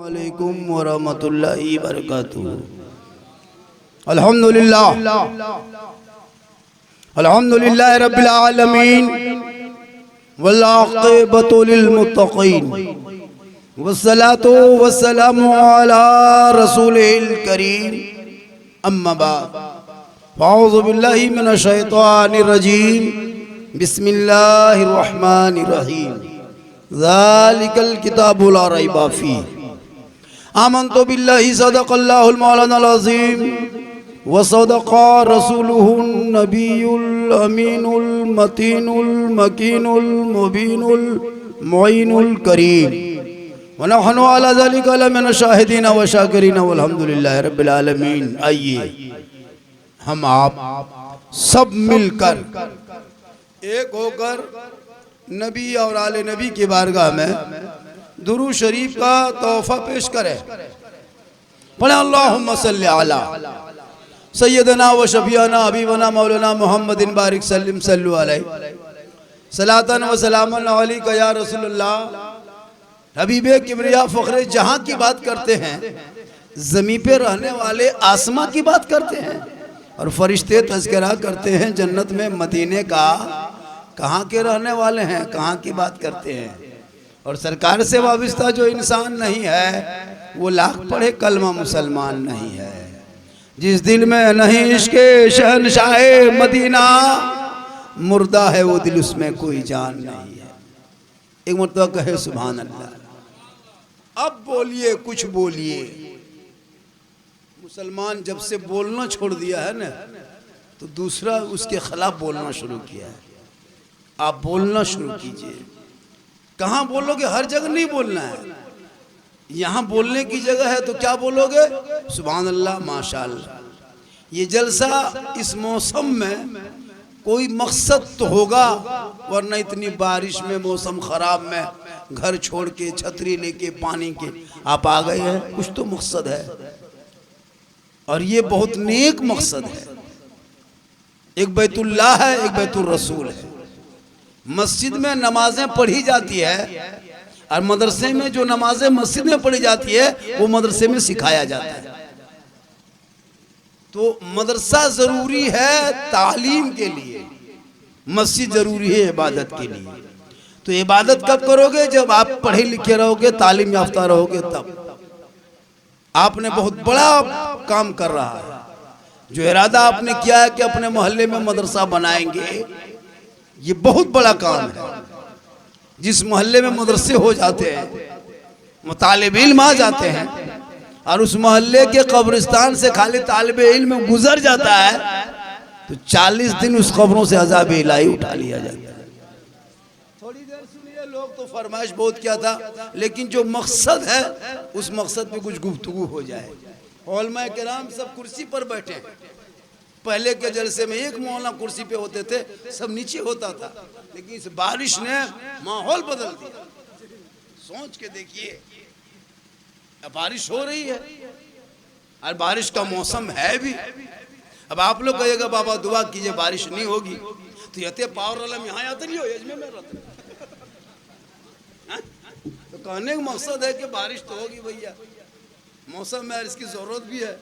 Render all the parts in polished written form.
अस्सलामुअलैकुम वरहमतुल्लाहि वबरकातुहू। अल्हम्दुलिल्लाह अल्हम्दुलिल्लाहि रब्बिल आलमीन वल आक़िबतु लिल मुत्तक़ीन वस्सलातु वस्सलामु अला रसूलिल करीम अम्मा बाद अऊज़ु बिल्लाहि मिनश शैतानिर रजीम बिस्मिल्लाहिर रहमानिर रहीम ज़ालिकल किताबु ला रैबा फ़ीह आमन्तु बिल्लाहि सदक़ल्लाहुल मौलानाल अज़ीम व सदक़ा रसूलुहुन नबियुल अमीनुल मतीनुल मकीनुल मुबीनुल मुईनुल करीम व नहनु अला ज़ालिका लमिन शाहिदीन व शाकिरीन वल्हम्दुलिल्लाहि रब्बिल आलमीन। आइए हम आप सब मिलकर एक होकर नबी और आले नबी की बारगाह में दुरूद शरीफ का तोहफा पेश करें। पढ़े अल्लाहुम्मा सल्ली अला सय्यदना व शफीअना हबीबना मौलाना मुहम्मदिन बारिक सल्लिम सल्लु अलैहि सलातन व सलामन अलैका या रसूलुल्लाह। हबीबे किबरिया फखरे जहां की बात करते हैं, ज़मीन पे रहने वाले आसमां की बात करते हैं, और फरिश्ते तज़किरा करते हैं जन्नत में मदीने का। कहाँ के रहने वाले हैं, कहाँ की बात करते हैं। और सरकार से वाबस्ता जो इंसान नहीं है वो लाख पढ़े कलमा मुसलमान नहीं है। जिस दिल में नहीं इश्क़े शहनशाहे मदीना, मुर्दा है वो दिल, उसमें कोई जान नहीं है। एक मरतबा कहे सुभान अल्लाह। अब बोलिए, कुछ बोलिए। मुसलमान जब से बोलना छोड़ दिया है ना, तो दूसरा उसके खिलाफ बोलना शुरू किया है। आप बोलना शुरू कीजिए। कहाँ बोलोगे? हर जगह नहीं बोलना है। यहाँ बोलने की जगह है तो क्या बोलोगे? सुभान अल्लाह, माशाअल्लाह। ये जलसा इस मौसम में कोई मकसद तो होगा, वरना इतनी बारिश में, मौसम खराब में घर छोड़ के, छतरी लेके, पानी के आप आ गए हैं। कुछ तो मकसद है, और ये बहुत नेक मकसद है। एक बैतुल्लाह है, एक बैतुल रसूल है। मस्जिद में नमाजें पढ़ी जाती है, और मदरसे में जो नमाजें मस्जिद में पढ़ी जाती है वो मदरसे में सिखाया जाता है। तो मदरसा जरूरी है तालीम के लिए, मस्जिद जरूरी है इबादत के लिए। तो इबादत कब करोगे? जब आप पढ़े लिखे रहोगे, तालीम याफ्ता रहोगे, तब। आपने बहुत बड़ा काम कर रहा है। जो इरादा आपने किया है कि अपने मोहल्ले में मदरसा बनाएंगे, ये बहुत बड़ा काम है। जिस मोहल्ले में मदरसे हो जाते हैं, तालिब इल्म आ जाते हैं, और उस मोहल्ले के कब्रिस्तान से खाली तालिब इल्म गुजर जाता है, तो 40 दिन उस कब्रों से अज़ाब इलाही उठा लिया जाता है। थोड़ी देर सुनिए, लोग तो फरमाइश बहुत किया था, लेकिन जो मकसद है उस मकसद पे कुछ गुफ्तगू हो जाए। उलमा किराम सब कुर्सी पर बैठे। पहले के जलसे में एक मौलाना कुर्सी पे होते थे, सब नीचे होता था, लेकिन इस बारिश ने माहौल बदल दिया। सोच के देखिए, अब बारिश हो रही है और बारिश का मौसम है भी। अब आप लोग कहिएगा बाबा दुआ कीजिए बारिश नहीं होगी, तो यते पावर वाला यहाँ आते नहीं हो, यजमे में रहते। तो कहने का मकसद है कि बारिश तो होगी भैया, मौसम में इसकी जरूरत भी है।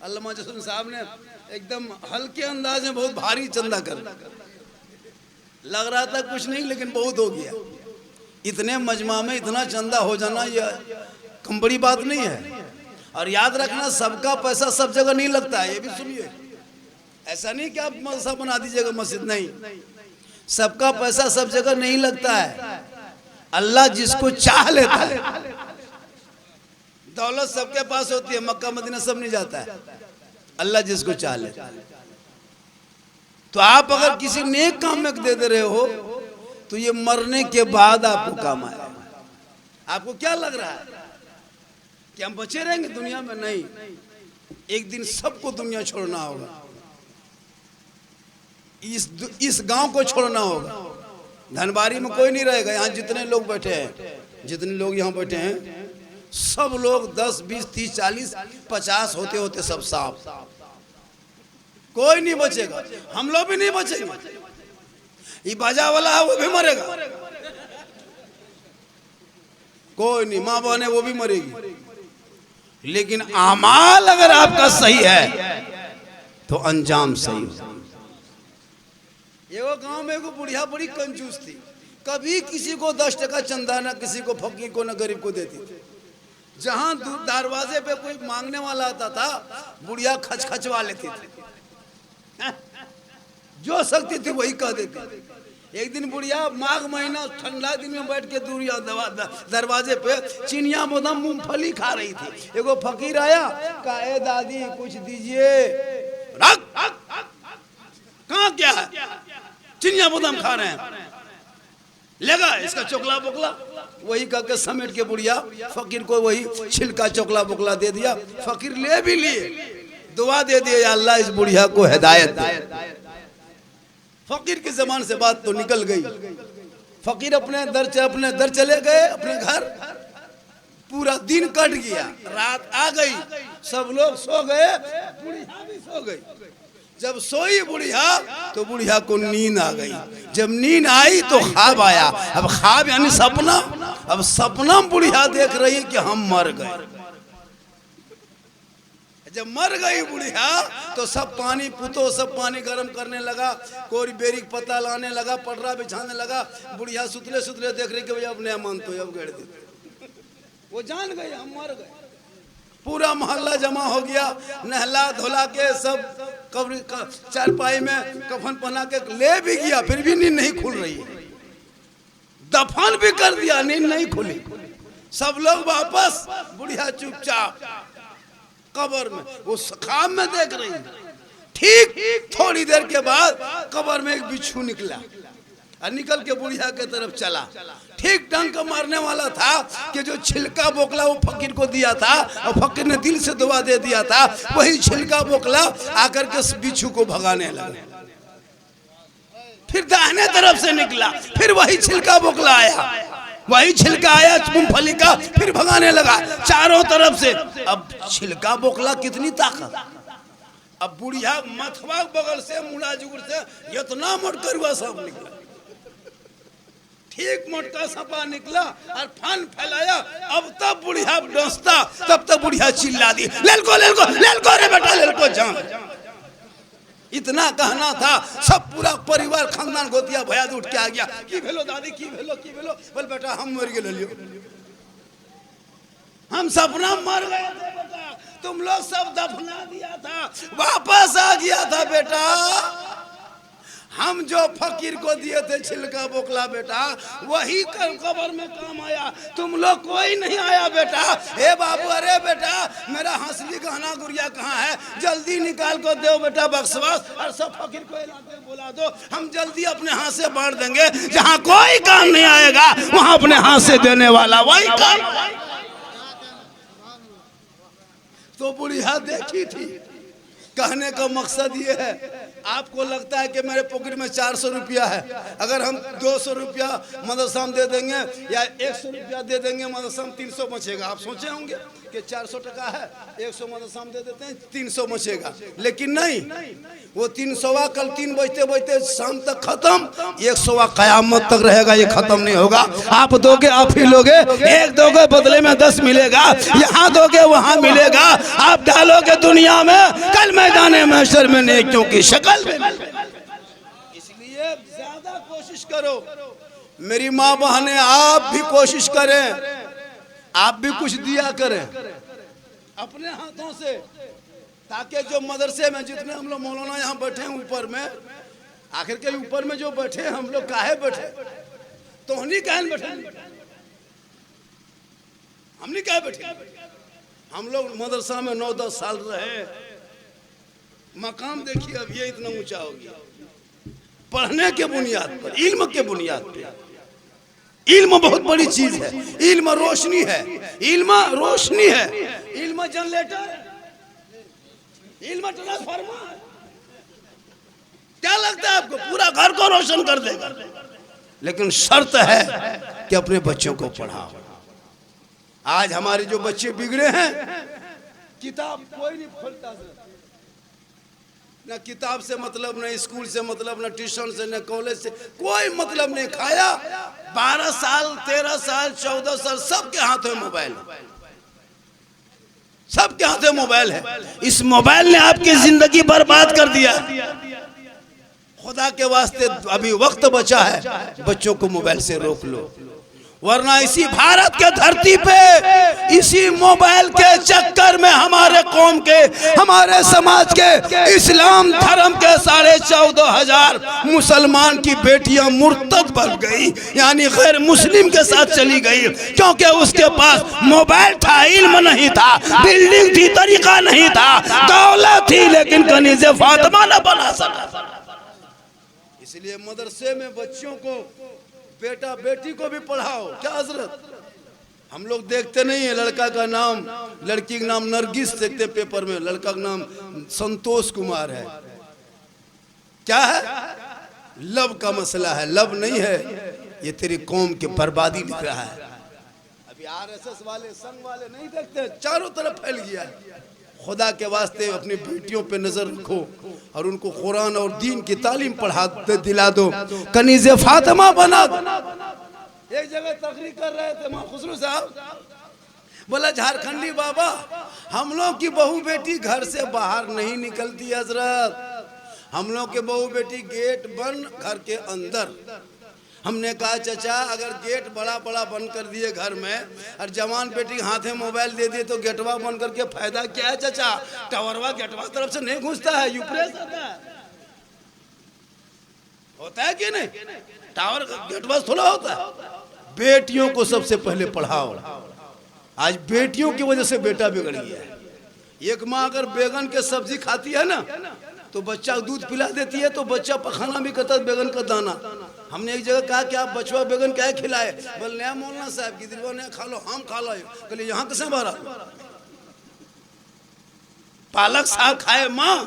अल्लामा जसन साहब ने एकदम हल्के अंदाज में बहुत भारी चंदा कर, लग रहा था कुछ नहीं, लेकिन बहुत हो गया। इतने मजमा में इतना चंदा हो जाना ये कम बड़ी बात नहीं है। और याद रखना, सबका पैसा सब जगह नहीं लगता है, ये भी सुनिए। ऐसा नहीं कि आप मदरसा बना दीजिएगा, मस्जिद नहीं। सबका पैसा सब जगह नहीं लगता है। अल्लाह जिसको चाह लेता है। दौलत सबके पास होती है, मक्का मदीना सब नहीं जाता है। अल्लाह जिसको चाह लेता है। तो आप अगर किसी नेक काम में दे रहे हो, तो ये मरने के बाद आपको काम आएगा। आपको क्या लग रहा है कि हम बचे रहेंगे दुनिया में? नहीं, एक दिन सबको दुनिया छोड़ना होगा। इस गांव को छोड़ना होगा। धनबारी में कोई नहीं रहेगा। यहाँ जितने लोग बैठे हैं, जितने लोग यहाँ बैठे हैं, सब लोग 10, 20, 30, 40, 50 होते होते सब साफ। कोई नहीं बचेगा। हम लोग भी नहीं बचेंगे। ये बाजा वाला है वो भी मरेगा। कोई नहीं, माँ बहन है वो भी मरेगी। लेकिन आमाल अगर आपका सही है तो अंजाम सही हो। एगो गांव में एगो बुढ़िया बड़ी कंजूस थी, कभी किसी को 10 टका चंदा ना किसी को फकीर को ना गरीब को देती थी। जहां दरवाजे पे कोई मांगने वाला आता था बुढ़िया खचखचवा लेती थी, जो सकती थी वही कह देती। एक दिन बुढ़िया माघ महीना ठंडा दिन में बैठ के दूरिया दरवाजे पे चिनिया मोदम मूंगफली खा रही थी। एगो फकीर आया, कहा ए दादी कुछ दीजिए। कहाँ क्या है? चिनिया मोदम खा रहे हैं, लेगा इसका चोकला बोकला। वही करके समेट के बुढ़िया फकीर को वही छिलका चोकला बोकला दे दिया। फकीर ले भी लिए, दुआ दे दिए, या अल्लाह इस बुढ़िया को हिदायत दे। फकीर की जबान से बात तो निकल गई। फकीर अपने दर चले गए अपने घर। पूरा दिन कट गया, रात आ गई, सब लोग सो गए, बुढ़िया भी सो गई। जब सोई बुढ़िया तो बुढ़िया को नींद आ गई। जब नींद आई तो ख्वाब आया। अब ख्वाब यानी सपना। अब सपना बुढ़िया देख रही है कि हम मर गए। जब मर गई बुढ़िया तो सब पानी पुतो सब पानी गर्म करने लगा, कोरी बेरी पत्ता लाने लगा, पटरा बिछाने लगा। बुढ़िया सुतले सुतले देख रही कि भैया अपने मन तो अब गड़ दे। वो जान गए हम मर गए। पूरा मोहल्ला जमा हो गया, नहला धोला के सब कब्र चारपाई में कफन पहना के ले भी गया, फिर भी नींद नहीं खुल रही है। दफन भी कर दिया, नींद नहीं खुली। सब लोग वापस, बुढ़िया चुपचाप कब्र में वो ख्वाब में देख रही है। ठीक थोड़ी देर के बाद कब्र में एक बिच्छू निकला और निकल के बुढ़िया के तरफ चला। ठीक डंक मारने वाला था कि जो छिलका बोकला वो फकीर को दिया था और फकीर ने दिल से दुआ दे दिया था, वही छिलका बोकला आकर के बिच्छू को भगाने लगा। फिर दाहिने तरफ से निकला, फिर वही छिलका बोकला आया, वही छिलका आया मूंगफली का, फिर भगाने लगा चारों तरफ से। अब छिलका बोकला कितनी ताकत। अब बुढ़िया मथवा बगल से मुड़ा जुगुर से इतना मोटकरुआ सब निकला। ठीक मोटका सपा निकला और फन फैलाया। अब तब बुढ़िया डोसता, तब तक बुढ़िया चिल्ला दी, लेलको लेलको लेलको रे बेटा लेलको जान। इतना कहना था, सब पूरा परिवार खानदान गोतिया भया उठ के आ गया। की भेलो दादी, की भेलो की भेलो? बोल बेटा हम मर गए लियो, हम सपना मर गए थे बेटा, तुम लोग सब दफना दिया था, वापस आ गया था बेटा। हम जो फकीर को दिए थे छिलका बोकला बेटा, वही कब्र में काम आया, तुम लोग कोई नहीं आया बेटा। हे बाबू, अरे बेटा मेरा हंसली गहना गुड़िया कहाँ है, जल्दी निकाल कर दो बेटा बक्सवास, और सब फकीर को इलाके बुला दो, हम जल्दी अपने हाथ से बांट देंगे। जहाँ कोई काम नहीं आएगा वहाँ अपने हाथ से देने वाला वही काम। तो बुढ़िया देखी थी। कहने का मकसद ये है, आपको लगता है कि मेरे पॉकेट में 400 रुपया है, अगर हम 200 रुपया मदरसा में दे देंगे या 100 रुपया दे देंगे मदरसा में 300 बचेगा। आप सोचे होंगे कि 400 टका है, 100 मदरसा में दे देते हैं 300 बचेगा, लेकिन नहीं, वो 300 कल 3 बजते बजते शाम तक खत्म, 100 कयामत तक रहेगा, ये खत्म नहीं होगा। आप दोगे आप ही लोगे, एक दोगे बदले में 10 मिलेगा, यहाँ दोगे वहाँ मिलेगा। आप डालोगे दुनिया में, कल मैदान महशर में नेकियों की शक्ल में। इसलिए ज्यादा कोशिश करो, मेरी माँ बहनें आप भी कोशिश करें, आप भी कुछ दिया करें अपने हाथों से, ताकि जो मदरसे में जितने हम लोग मौलाना यहाँ बैठे हैं ऊपर में, आखिर के ऊपर में जो बैठे हैं हम लोग काहे बैठे, तो हमनी काहे बैठे, हमनी काहे बैठे। हम लोग मदरसा में 9-10 साल रहे, मकाम देखिए अब ये इतना ऊंचा हो गया, पढ़ने के बुनियाद पर, इल्म के बुनियाद पर। इल्म बहुत बड़ी चीज है, इल्म रोशनी है, इल्म रोशनी है, इल्म जनरेटर, इल्म ट्रांसफार्मर है। क्या लगता है आपको, पूरा घर को रोशन कर देगा, लेकिन शर्त है कि अपने बच्चों को पढ़ाओ। आज हमारे जो बच्चे बिगड़े हैं, किताब कोई नहीं खोलता, ना किताब से मतलब, ना स्कूल से मतलब, ना ट्यूशन से, ना कॉलेज से, कोई मतलब नहीं। खाया 12 साल 13 साल 14 साल सबके हाथ में मोबाइल, सबके हाथ में मोबाइल है। इस मोबाइल ने आपकी जिंदगी बर्बाद कर दिया। खुदा के वास्ते अभी वक्त बचा है, बच्चों को मोबाइल से रोक लो, वरना इसी भारत के धरती पे इसी मोबाइल के चक्कर में हमारे कौम के, हमारे समाज के, इस्लाम धर्म के 14,500 मुसलमान की बेटियां मुर्तद बन गई, यानी गैर मुस्लिम के साथ चली गई, क्योंकि उसके पास मोबाइल था, इल्म नहीं था, बिल्डिंग थी, तरीका नहीं था, दौलत थी, लेकिन कनीज़े फातिमा न बना सका। इसलिए मदरसे में बच्चों को, बेटा बेटी को भी पढ़ाओ। क्या हजरत, हम लोग देखते नहीं है, लड़का का नाम, लड़की का नाम नरगिस देखते पेपर में, लड़का का नाम संतोष कुमार है। क्या है? लव का मसला है। लव नहीं है, ये तेरी कौम की बर्बादी लिख रहा है। अभी आरएसएस वाले, संघ वाले नहीं देखते, चारों तरफ फैल गया है। खुदा के वास्ते अपनी बेटियों पे नजर रखो और उनको कुरान और दीन की तालीम पढ़ा दिला दो, कनीज़े फातिमा बना दो। एक जगह तकरीर कर रहे थे मां खुसरू साहब, बोला झारखंडी बाबा, हम लोग की बहू बेटी घर से बाहर नहीं निकलती हजरत, हम लोग के बहू बेटी गेट बंद, घर के अंदर। हमने कहा चाचा, अगर गेट बड़ा बड़ा बंद कर दिए घर में और जवान बेटी हाथ में मोबाइल दे दिए तो गेटवा बंद करके फायदा क्या है चाचा? टावरवा गेटवा तरफ से नहीं घुसता है, यूप्रेस होता है कि नहीं? टावर गेटवा थोड़ा होता है। बेटियों को सबसे पहले पढ़ाओ। आज बेटियों की वजह से बेटा बिगड़ गया है। एक माँ अगर बैगन के सब्जी खाती है ना, तो बच्चा दूध पिला देती है, तो बच्चा पखाना भी करता है बैगन का दाना। हमने एक जगह कहा कि आप बचवा बैगन क्या खिलाए? बोल नया मौलाना साहब की दिलवा ने खा लो, हम खा लो। कहले यहाँ कैसे भरा? पालक साग खाए माँ,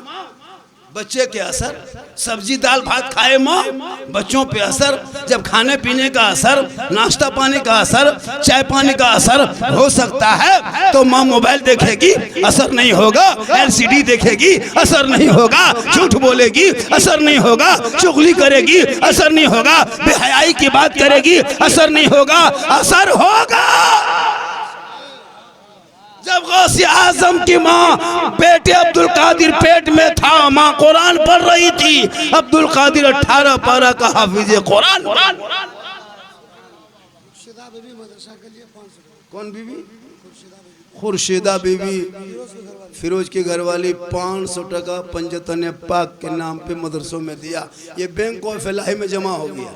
बच्चे के असर, सब्जी दाल भात खाए माँ, बच्चों पे असर। जब खाने पीने का असर, नाश्ता पानी का असर, चाय पानी का असर हो सकता है, तो माँ मोबाइल देखेगी, असर नहीं होगा। एलसीडी देखेगी, असर नहीं होगा। झूठ बोलेगी, असर नहीं होगा। चुगली करेगी, असर नहीं होगा। बेहयाई की बात करेगी, असर नहीं होगा। असर होगा जब गौसे आजम की माँ बेटे अब्दुल कादिर पेट में था, माँ कुरान पढ़ रही थी। अब्दुल कादिर 18 पारा का हाफिज कुरान। कौन बीबी? खुर्शीदा बीबी, फिरोज की घरवाली 500 टका पंजतन पाक के नाम पे मदरसों में दिया। ये बैंक ऑफ इलाही में जमा हो गया।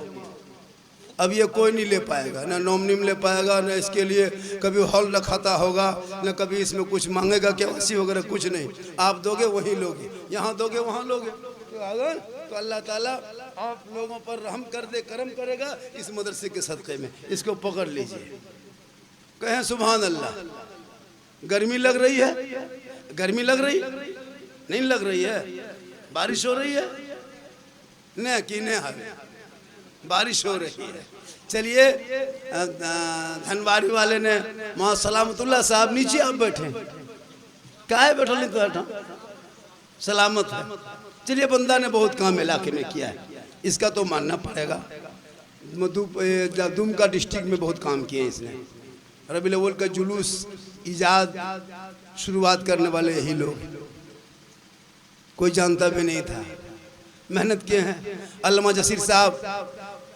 अब ये कोई नहीं ले पाएगा, ना नॉमिनी में ले पाएगा, ना इसके लिए कभी हॉल रखाता होगा, ना कभी इसमें कुछ मांगेगा केवाईसी वगैरह, कुछ नहीं। आप दोगे वहीं लोगे, यहाँ दोगे वहाँ लोगे। तो अगर तो अल्लाह ताला आप लोगों पर रहम कर दे, करम करेगा इस मदरसे के सदक़े में। इसको पकड़ लीजिए, कहें सुभान अल्लाह। गर्मी लग रही है? गर्मी लग रही नहीं? लग रही है? बारिश हो रही है? नहीं कि नहीं, बारिश हो रही है। चलिए, धनबारी वाले ने वहाँ सलामतुल्लाह साहब, नीचे आप बैठे, काहे बैठो? नहीं बैठा, सलामत है। चलिए, बंदा ने बहुत काम इलाके में किया है, इसका तो मानना पड़ेगा। दुमका डिस्ट्रिक्ट में बहुत काम किए इसने। रबीउल अव्वल का जुलूस इजाद शुरुआत करने वाले यही लोग, कोई जानता भी नहीं था। मेहनत किए हैं। अल्लामा जसीर साहब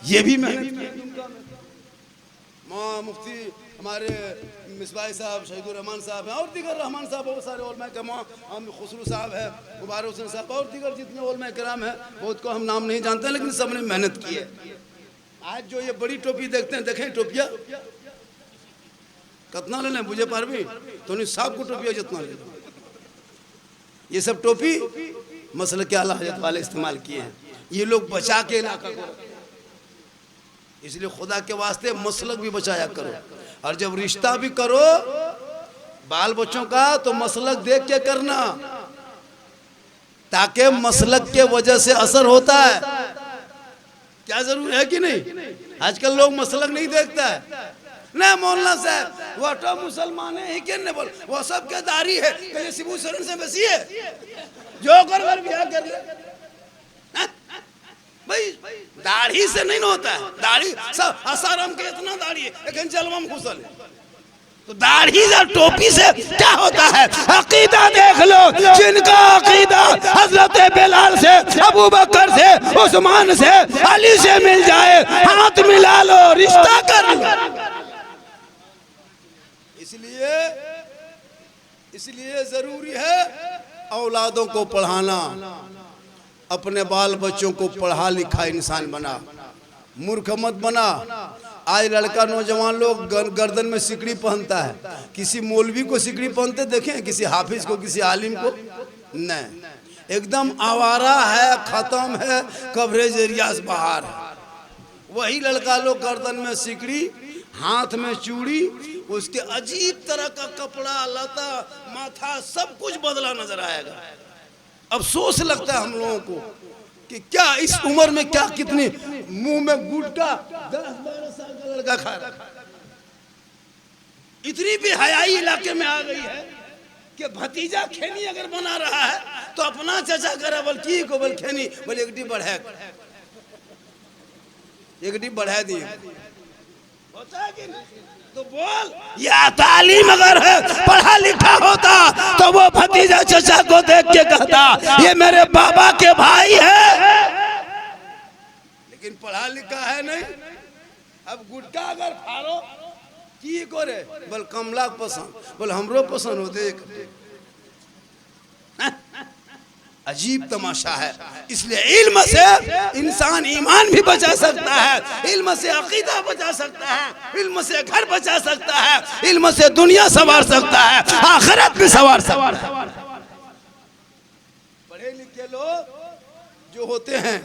ये भी मेहनत किए। माँ मुफ्ती हमारे मिसबाह साहब, शहीदुर रहमान साहब हैं, और दीगर रहमान साहब, बहुत सारे उलमा कराम, हम खुसरू साहब है, मुबारक हुसैन साहब, और दीगर जितने उलमा कराम हैं, बहुत को हम नाम नहीं जानते, लेकिन सब ने मेहनत की है। आज जो ये बड़ी टोपी देखते हैं, देखें टोपिया कितना ले लें, मुझे पर भी तो नहीं, साहब को टोपिया जितना ले लें। ये सब टोपी मसलक आला हज़रत वाले इस्तेमाल किए हैं। ये लोग बचा के इलाका को, इसलिए खुदा के वास्ते मसलक भी बचाया करो। और जब रिश्ता भी करो बाल बच्चों का, तो मसलक देख के करना, ताकि मसलक के वजह से असर होता है। क्या जरूर है कि नहीं? आजकल लोग मसलक नहीं देखता है। नहीं मौलाना साहब वो तो मुसलमान है ही क्यों नहीं बोल, वो सब के दारी है, कहीं सिबू शरण से बसी है, जो कर ब्याह कर ले। भाई दाढ़ी से नहीं होता है, दाढ़ी सब असरम के इतना दाढ़ी है, लेकिन जलवा में घुसल है। तो दाढ़ी और टोपी से क्या होता है? अकीदा देख लो, जिनका अकीदा हजरत बिलाल से, अबू बकर से, उस्मान से, अली से मिल जाए, हाथ मिला लो, रिश्ता कर लो। इसलिए जरूरी है औलादों को पढ़ाना, अपने बाल बच्चों को पढ़ा लिखा इंसान बना, मूर्ख मत बना। आज लड़का नौजवान लोग गर्दन में सिकड़ी पहनता है, किसी मौलवी को सिकड़ी पहनते देखें, किसी हाफिज को, किसी आलिम को? नहीं, एकदम आवारा है, खत्म है, कवरेज एरिया से बाहर है। वही लड़का लोग गर्दन में सिकड़ी, हाथ में चूड़ी, उसके अजीब तरह का कपड़ा, लता, माथा, सब कुछ बदला नजर आएगा। अफसोस लगता है हम लोगों को कि क्या इस उम्र में क्या कितनी मुंह में गुटखा 10-12 साल का लड़का खा रहा है। इतनी भी हयाई इलाके में आ गई है कि भतीजा खेनी अगर बना रहा है तो अपना चाचा करे बोल की को बोल खेनी बोले एक डी बढ़ा दिए, होता है कि नहीं? तो बोल, या तालीम अगर है, पढ़ा लिखा होता तो वो भतीजा चचा को देख के कहता ये मेरे बाबा के भाई है, लेकिन पढ़ा लिखा है नहीं। अब गुटका अगर फाड़ो की करे बोल कमला पसंद, बोल हमरो पसंद हो देख। अजीब तमाशा है। इसलिए इल्म से इंसान ईमान भी बचा सकता है, इल्म से अकीदा बचा सकता है, इल्म से घर बचा सकता है, इल्म से दुनिया संवार सकता है, आखिरत भी संवार सकता है। पढ़े लिखे लोग जो होते हैं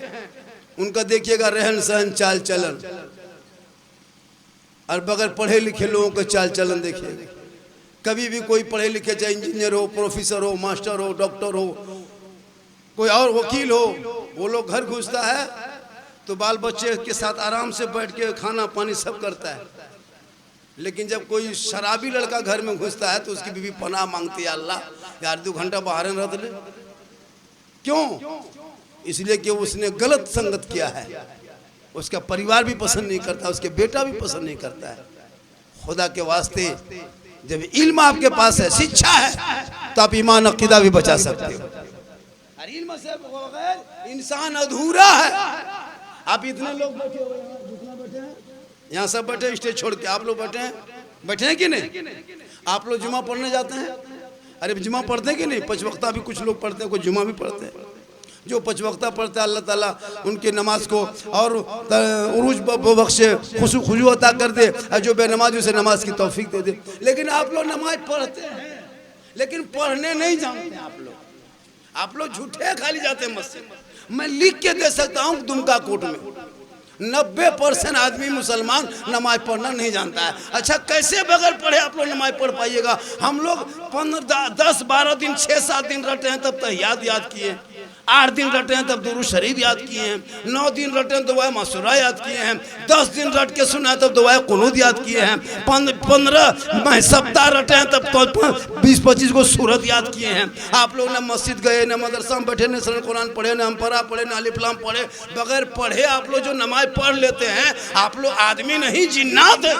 उनका देखिएगा रहन सहन, चाल चलन, और बगैर पढ़े लिखे लोगों का चाल चलन देखिएगा। कभी भी कोई पढ़े लिखे, चाहे इंजीनियर हो, प्रोफेसर हो, मास्टर हो, डॉक्टर हो, कोई और वकील हो, वो लोग घर घुसता है तो बाल बच्चे के साथ आराम से बैठ के खाना पानी सब करता है। लेकिन जब कोई शराबी लड़का घर में घुसता है तो उसकी बीवी पनाह मांगती है, अल्लाह यार 2 घंटा बाहर रह ले। क्यों? इसलिए कि उसने गलत संगत किया है, उसका परिवार भी पसंद नहीं करता, उसके बेटा भी पसंद नहीं करता है। खुदा के वास्ते जब इल्म आपके पास है, शिक्षा है, तो आप ईमान अकीदा भी बचा सकते हो। इल्म से बगैर इंसान अधूरा है। आप इतने लोग बैठे हुए हैं, जितना बैठे हैं यहाँ सब बैठे, स्टेज छोड़ के आप लोग बैठे हैं कि नहीं? आप लोग जुमा पढ़ने जाते हैं? अरे जुमा पढ़ते हैं कि नहीं? 5 वक्ता भी कुछ लोग पढ़ते हैं, कुछ जुमा भी पढ़ते हैं। जो 5 वक्ता पढ़ते हैं अल्लाह ताला उनकी नमाज को और उरूज बख्शे, खुशू अता कर दे, और जो बेनमाज उसे नमाज की तौफीक दे दे। लेकिन आप लोग नमाज पढ़ते हैं लेकिन पढ़ने नहीं जानते। आप लोग झूठे खाली जाते हैं मस्जिद। मैं लिख के दे सकता हूँ दुमका कोर्ट में 90% आदमी मुसलमान नमाज पढ़ना नहीं जानता है। अच्छा, कैसे बगैर पढ़े आप लोग नमाज पढ़ पाइएगा? हम लोग 10-12 दिन 6-7 दिन रटे हैं तब तहियात याद किए, 8 दिन रटे हैं तब दुरूद शरीफ याद किए हैं, 9 दिन रटे हैं तो दुआ मसूरा याद किए हैं, 10 दिन रट के सुना तब दुआ कुनूत याद किए हैं, 15 सप्ताह रटे हैं तब तो 20-25 को सूरत याद किए हैं। आप लोग ना मस्जिद गए, ना मदरसा में बैठे, ना सरल कुरान पढ़े, ना अम्परा पढ़े, ना अलिफ लाम पढ़े। बगैर पढ़े आप लोग जो नमाज पढ़ लेते हैं, आप लोग आदमी नहीं जिन्नात है।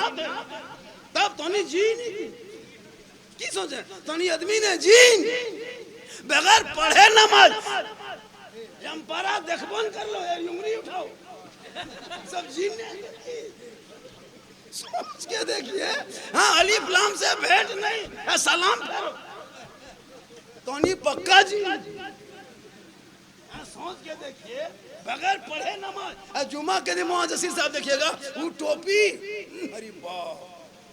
तब तो नहीं जी नहीं की सोचे तो नहीं आदमी ने जीन बगैर पढ़े नमाज अम्परा देखबन कर लो, उंगली उठाओ, सब जीन समझ के देखिए। हाँ, अलिफ लाम से भेंट नहीं, सलाम करो तो नहीं पक्का जी। सोच के देखिए, बगैर पढ़े नमाज। जुमा के दिन मोहम्मद जसीर साहब देखिएगा, वो टोपी अरे वाह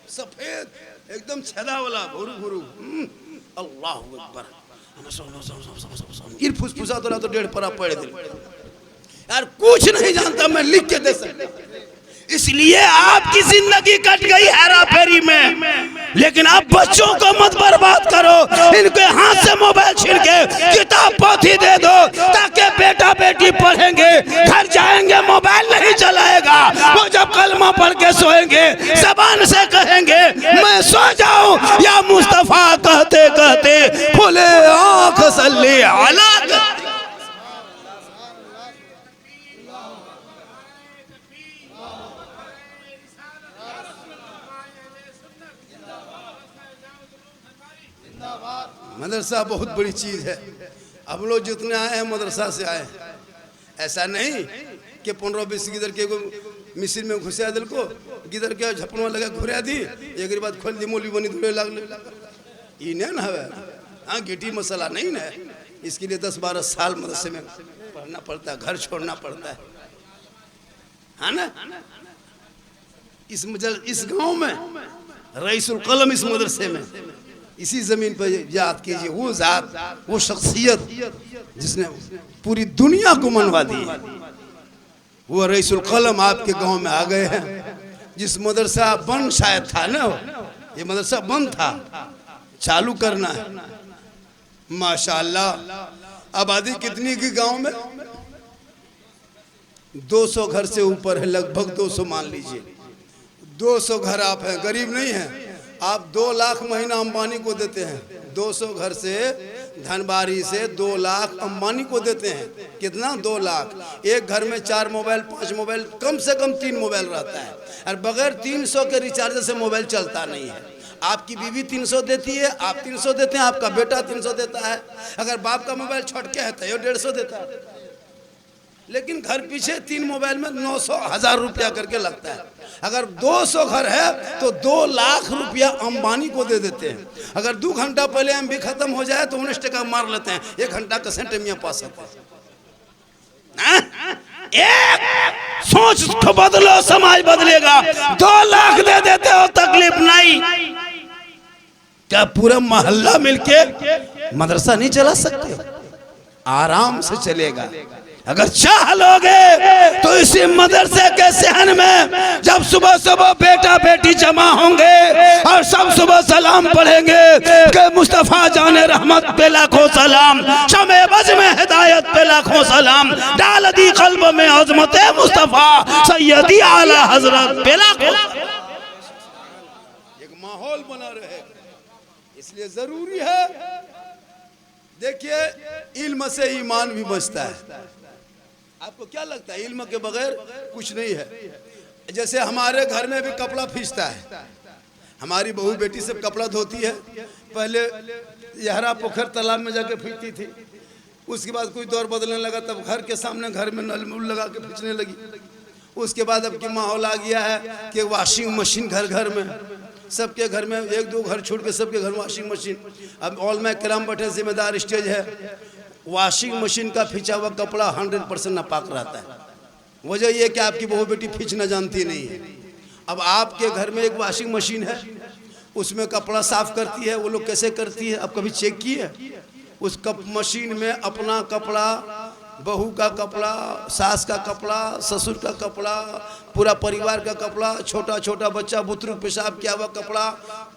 सफेद एकदम छेदा वाला भुरू अल्लाह अकबर फुसफुसा तो 1.5 परा पढ़ दे यार, कुछ नहीं जानता। मैं लिख के दे सकता, इसलिए आपकी जिंदगी कट गई हेरा फेरी में। लेकिन आप बच्चों को मत बर्बाद करो, इनके हाथ से मोबाइल छीन के किताब पोथी दे दो, ताकि बेटा बेटी पढ़ेंगे, घर जाएंगे मोबाइल नहीं चलाएगा। वो जब कलमा पढ़ के सोएंगे जबान से कहेंगे मैं सो जाऊं, या मुस्तफा कहते कहते खुले आंख सल्ली अला। मदरसा बहुत बड़ी चीज है। अब लोग जितने आए हैं मदरसा से आए हैं। ऐसा नहीं कि 15-20 गिदर के मिसिन में घुसा दिल को गिदर के झपनवा लगा घुरा दी एक बात खोल दी मोली बनी धुरे लगले ये नहीं ना है। हाँ गिटी मसला नहीं ना, इसके लिए 10-12 साल मदरसे में पढ़ना पड़ता है, घर छोड़ना पड़ता है ना। इस गांव में रईसुल कलम इस मदरसे में इसी जमीन पर याद कीजिए वो जात वो शख्सियत जिसने पूरी दुनिया को मनवा दी, वो रईसुल कलम आपके गांव में आ गए हैं। जिस मदरसा बंद शायद था ना, ये मदरसा बंद था, चालू करना है। माशाअल्लाह आबादी कितनी की गांव में 200 घर से ऊपर है, लगभग 200 मान लीजिए। 200 घर आप हैं, गरीब नहीं हैं आप। 2 लाख महीना अंबानी को देते हैं। 200 घर से धनबारी से 2 लाख अंबानी को देते हैं। कितना 2 लाख। एक घर में 4 मोबाइल 5 मोबाइल कम से कम 3 मोबाइल रहता है और बगैर 300 के रिचार्ज से मोबाइल चलता नहीं है। आपकी बीवी 300 देती है, आप 300 देते हैं, आपका बेटा 300 देता है। अगर बाप का मोबाइल छटके है तो ये 150 देता है। लेकिन घर पीछे 3 मोबाइल में 900-1000 रुपया करके लगता है। अगर 200 घर है तो 2 लाख रुपया अंबानी को दे देते हैं। अगर 2 घंटा पहले एमबी खत्म हो जाए तो 19 टका मार लेते हैं। 1 घंटा का सेंट पास होता है। एक सोच को बदलो, समाज बदलेगा। 2 लाख दे देते हो तकलीफ नहीं, क्या पूरा मोहल्ला मिलके मदरसा नहीं चला सकते? आराम से चलेगा। अगर चाह लोगे तो इसी मदरसे के सहन में जब सुबह सुबह बेटा बेटी जमा होंगे और सब सुबह सलाम पढ़ेंगे कि मुस्तफ़ा जाने रहमत पे लाखों सलाम, शमे बज में हिदायत पे लाखों सलाम, डाल दी कल्ब में अज़मत मुस्तफ़ा सैयदी आला हजरत पे लाखों। एक माहौल बना रहे, इसलिए जरूरी है। देखिए इल्म से ईमान भी बचता है। आपको क्या लगता है इल्म के बगैर कुछ नहीं है। जैसे हमारे घर में भी कपड़ा फींचता है, हमारी बहू बेटी सब कपड़ा धोती है। पहले यहरा पोखर तालाब में जाके फींचती थी, उसके बाद कोई दौर बदलने लगा तब घर के सामने घर में नल मुल लगा के फींचने लगी। उसके बाद अब की माहौल आ गया है कि वॉशिंग मशीन घर घर में, सबके घर में, 1-2 घर छोड़ के सबके घर वॉशिंग मशीन। अब औलमा किराम बैठे जिम्मेदार स्टेज है। वॉशिंग मशीन का खींचा हुआ कपड़ा 100% नापाक रहता है। वजह यह कि आपकी बहू बेटी खींचना जानती नहीं है। अब आपके घर में एक वॉशिंग मशीन है, उसमें कपड़ा साफ करती है। वो लोग कैसे करती है आप कभी चेक किए? उस कप मशीन में अपना कपड़ा, बहू का कपड़ा, सास का कपड़ा, ससुर का कपड़ा, पूरा परिवार का कपड़ा, छोटा छोटा बच्चा बुतरू पेशाब किया हुआ कपड़ा,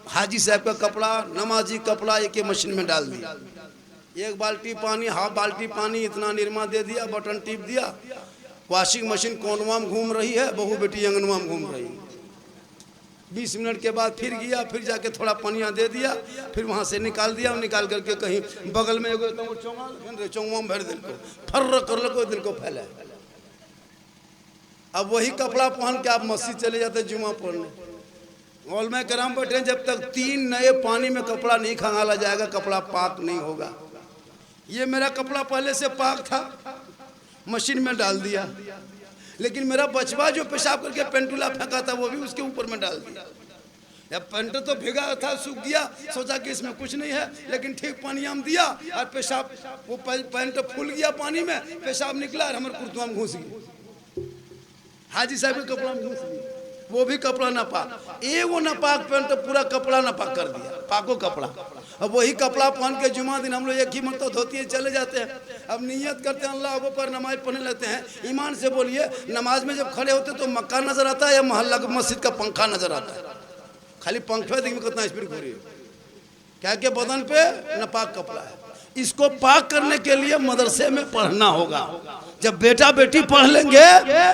हाजी साहब का कपड़ा, नमाजी कपड़ा एक मशीन में डाल दिया। 1 बाल्टी पानी, हाफ बाल्टी पानी, इतना निरमा दे दिया, बटन टिप दिया। वॉशिंग मशीन कोनवा में घूम रही है, बहू बेटी अंगनवा में घूम रही है। 20 मिनट के बाद फिर गया, फिर जाके थोड़ा पानिया दे दिया, फिर वहाँ से निकाल दिया। निकाल करके कहीं बगल में एगो चौंगा में भर दिल को फर्र कर लो, दिल को फैला। अब वही कपड़ा पहन के आप मस्जिद चले जाते जुमा पढ़ने। औलमा किराम बैठे, जब तक 3 नए पानी में कपड़ा नहीं खंगाला जाएगा कपड़ा पाक नहीं होगा। ये मेरा कपड़ा पहले से पाक था, मशीन में डाल दिया, लेकिन मेरा बचवा जो पेशाब करके पेंटूला फेंका था वो भी उसके ऊपर में डाल दिया। या पेंट तो भीगा था, सूख गया, सोचा कि इसमें कुछ नहीं है, लेकिन ठीक पानी हम दिया और पेशाब, वो पेंट फूल गया पानी में, पेशाब निकला और हमारे कुर्तुआ में घुस गई। हाजी साहब के कपड़ा में घुस गई, वो भी कपड़ा नापाक। वो नापाक पेंट तो पूरा कपड़ा नापाक कर दिया, पाको कपड़ा। अब वही कपड़ा पहन के जुमा दिन हम लोग एक ही मरतबा धोती है चले जाते हैं। अब नियत करते हैं अल्लाह पर, नमाज पढ़ने लेते हैं। ईमान से बोलिए, नमाज में जब खड़े होते तो मक्का नजर आता है या मोहल्ला की मस्जिद का पंखा नजर आता है? खाली पंखे देखिए कितना स्पीड घूरी है, क्या के बदन पे नापाक कपड़ा है। इसको पाक करने के लिए मदरसे में पढ़ना होगा। जब बेटा बेटी पढ़ लेंगे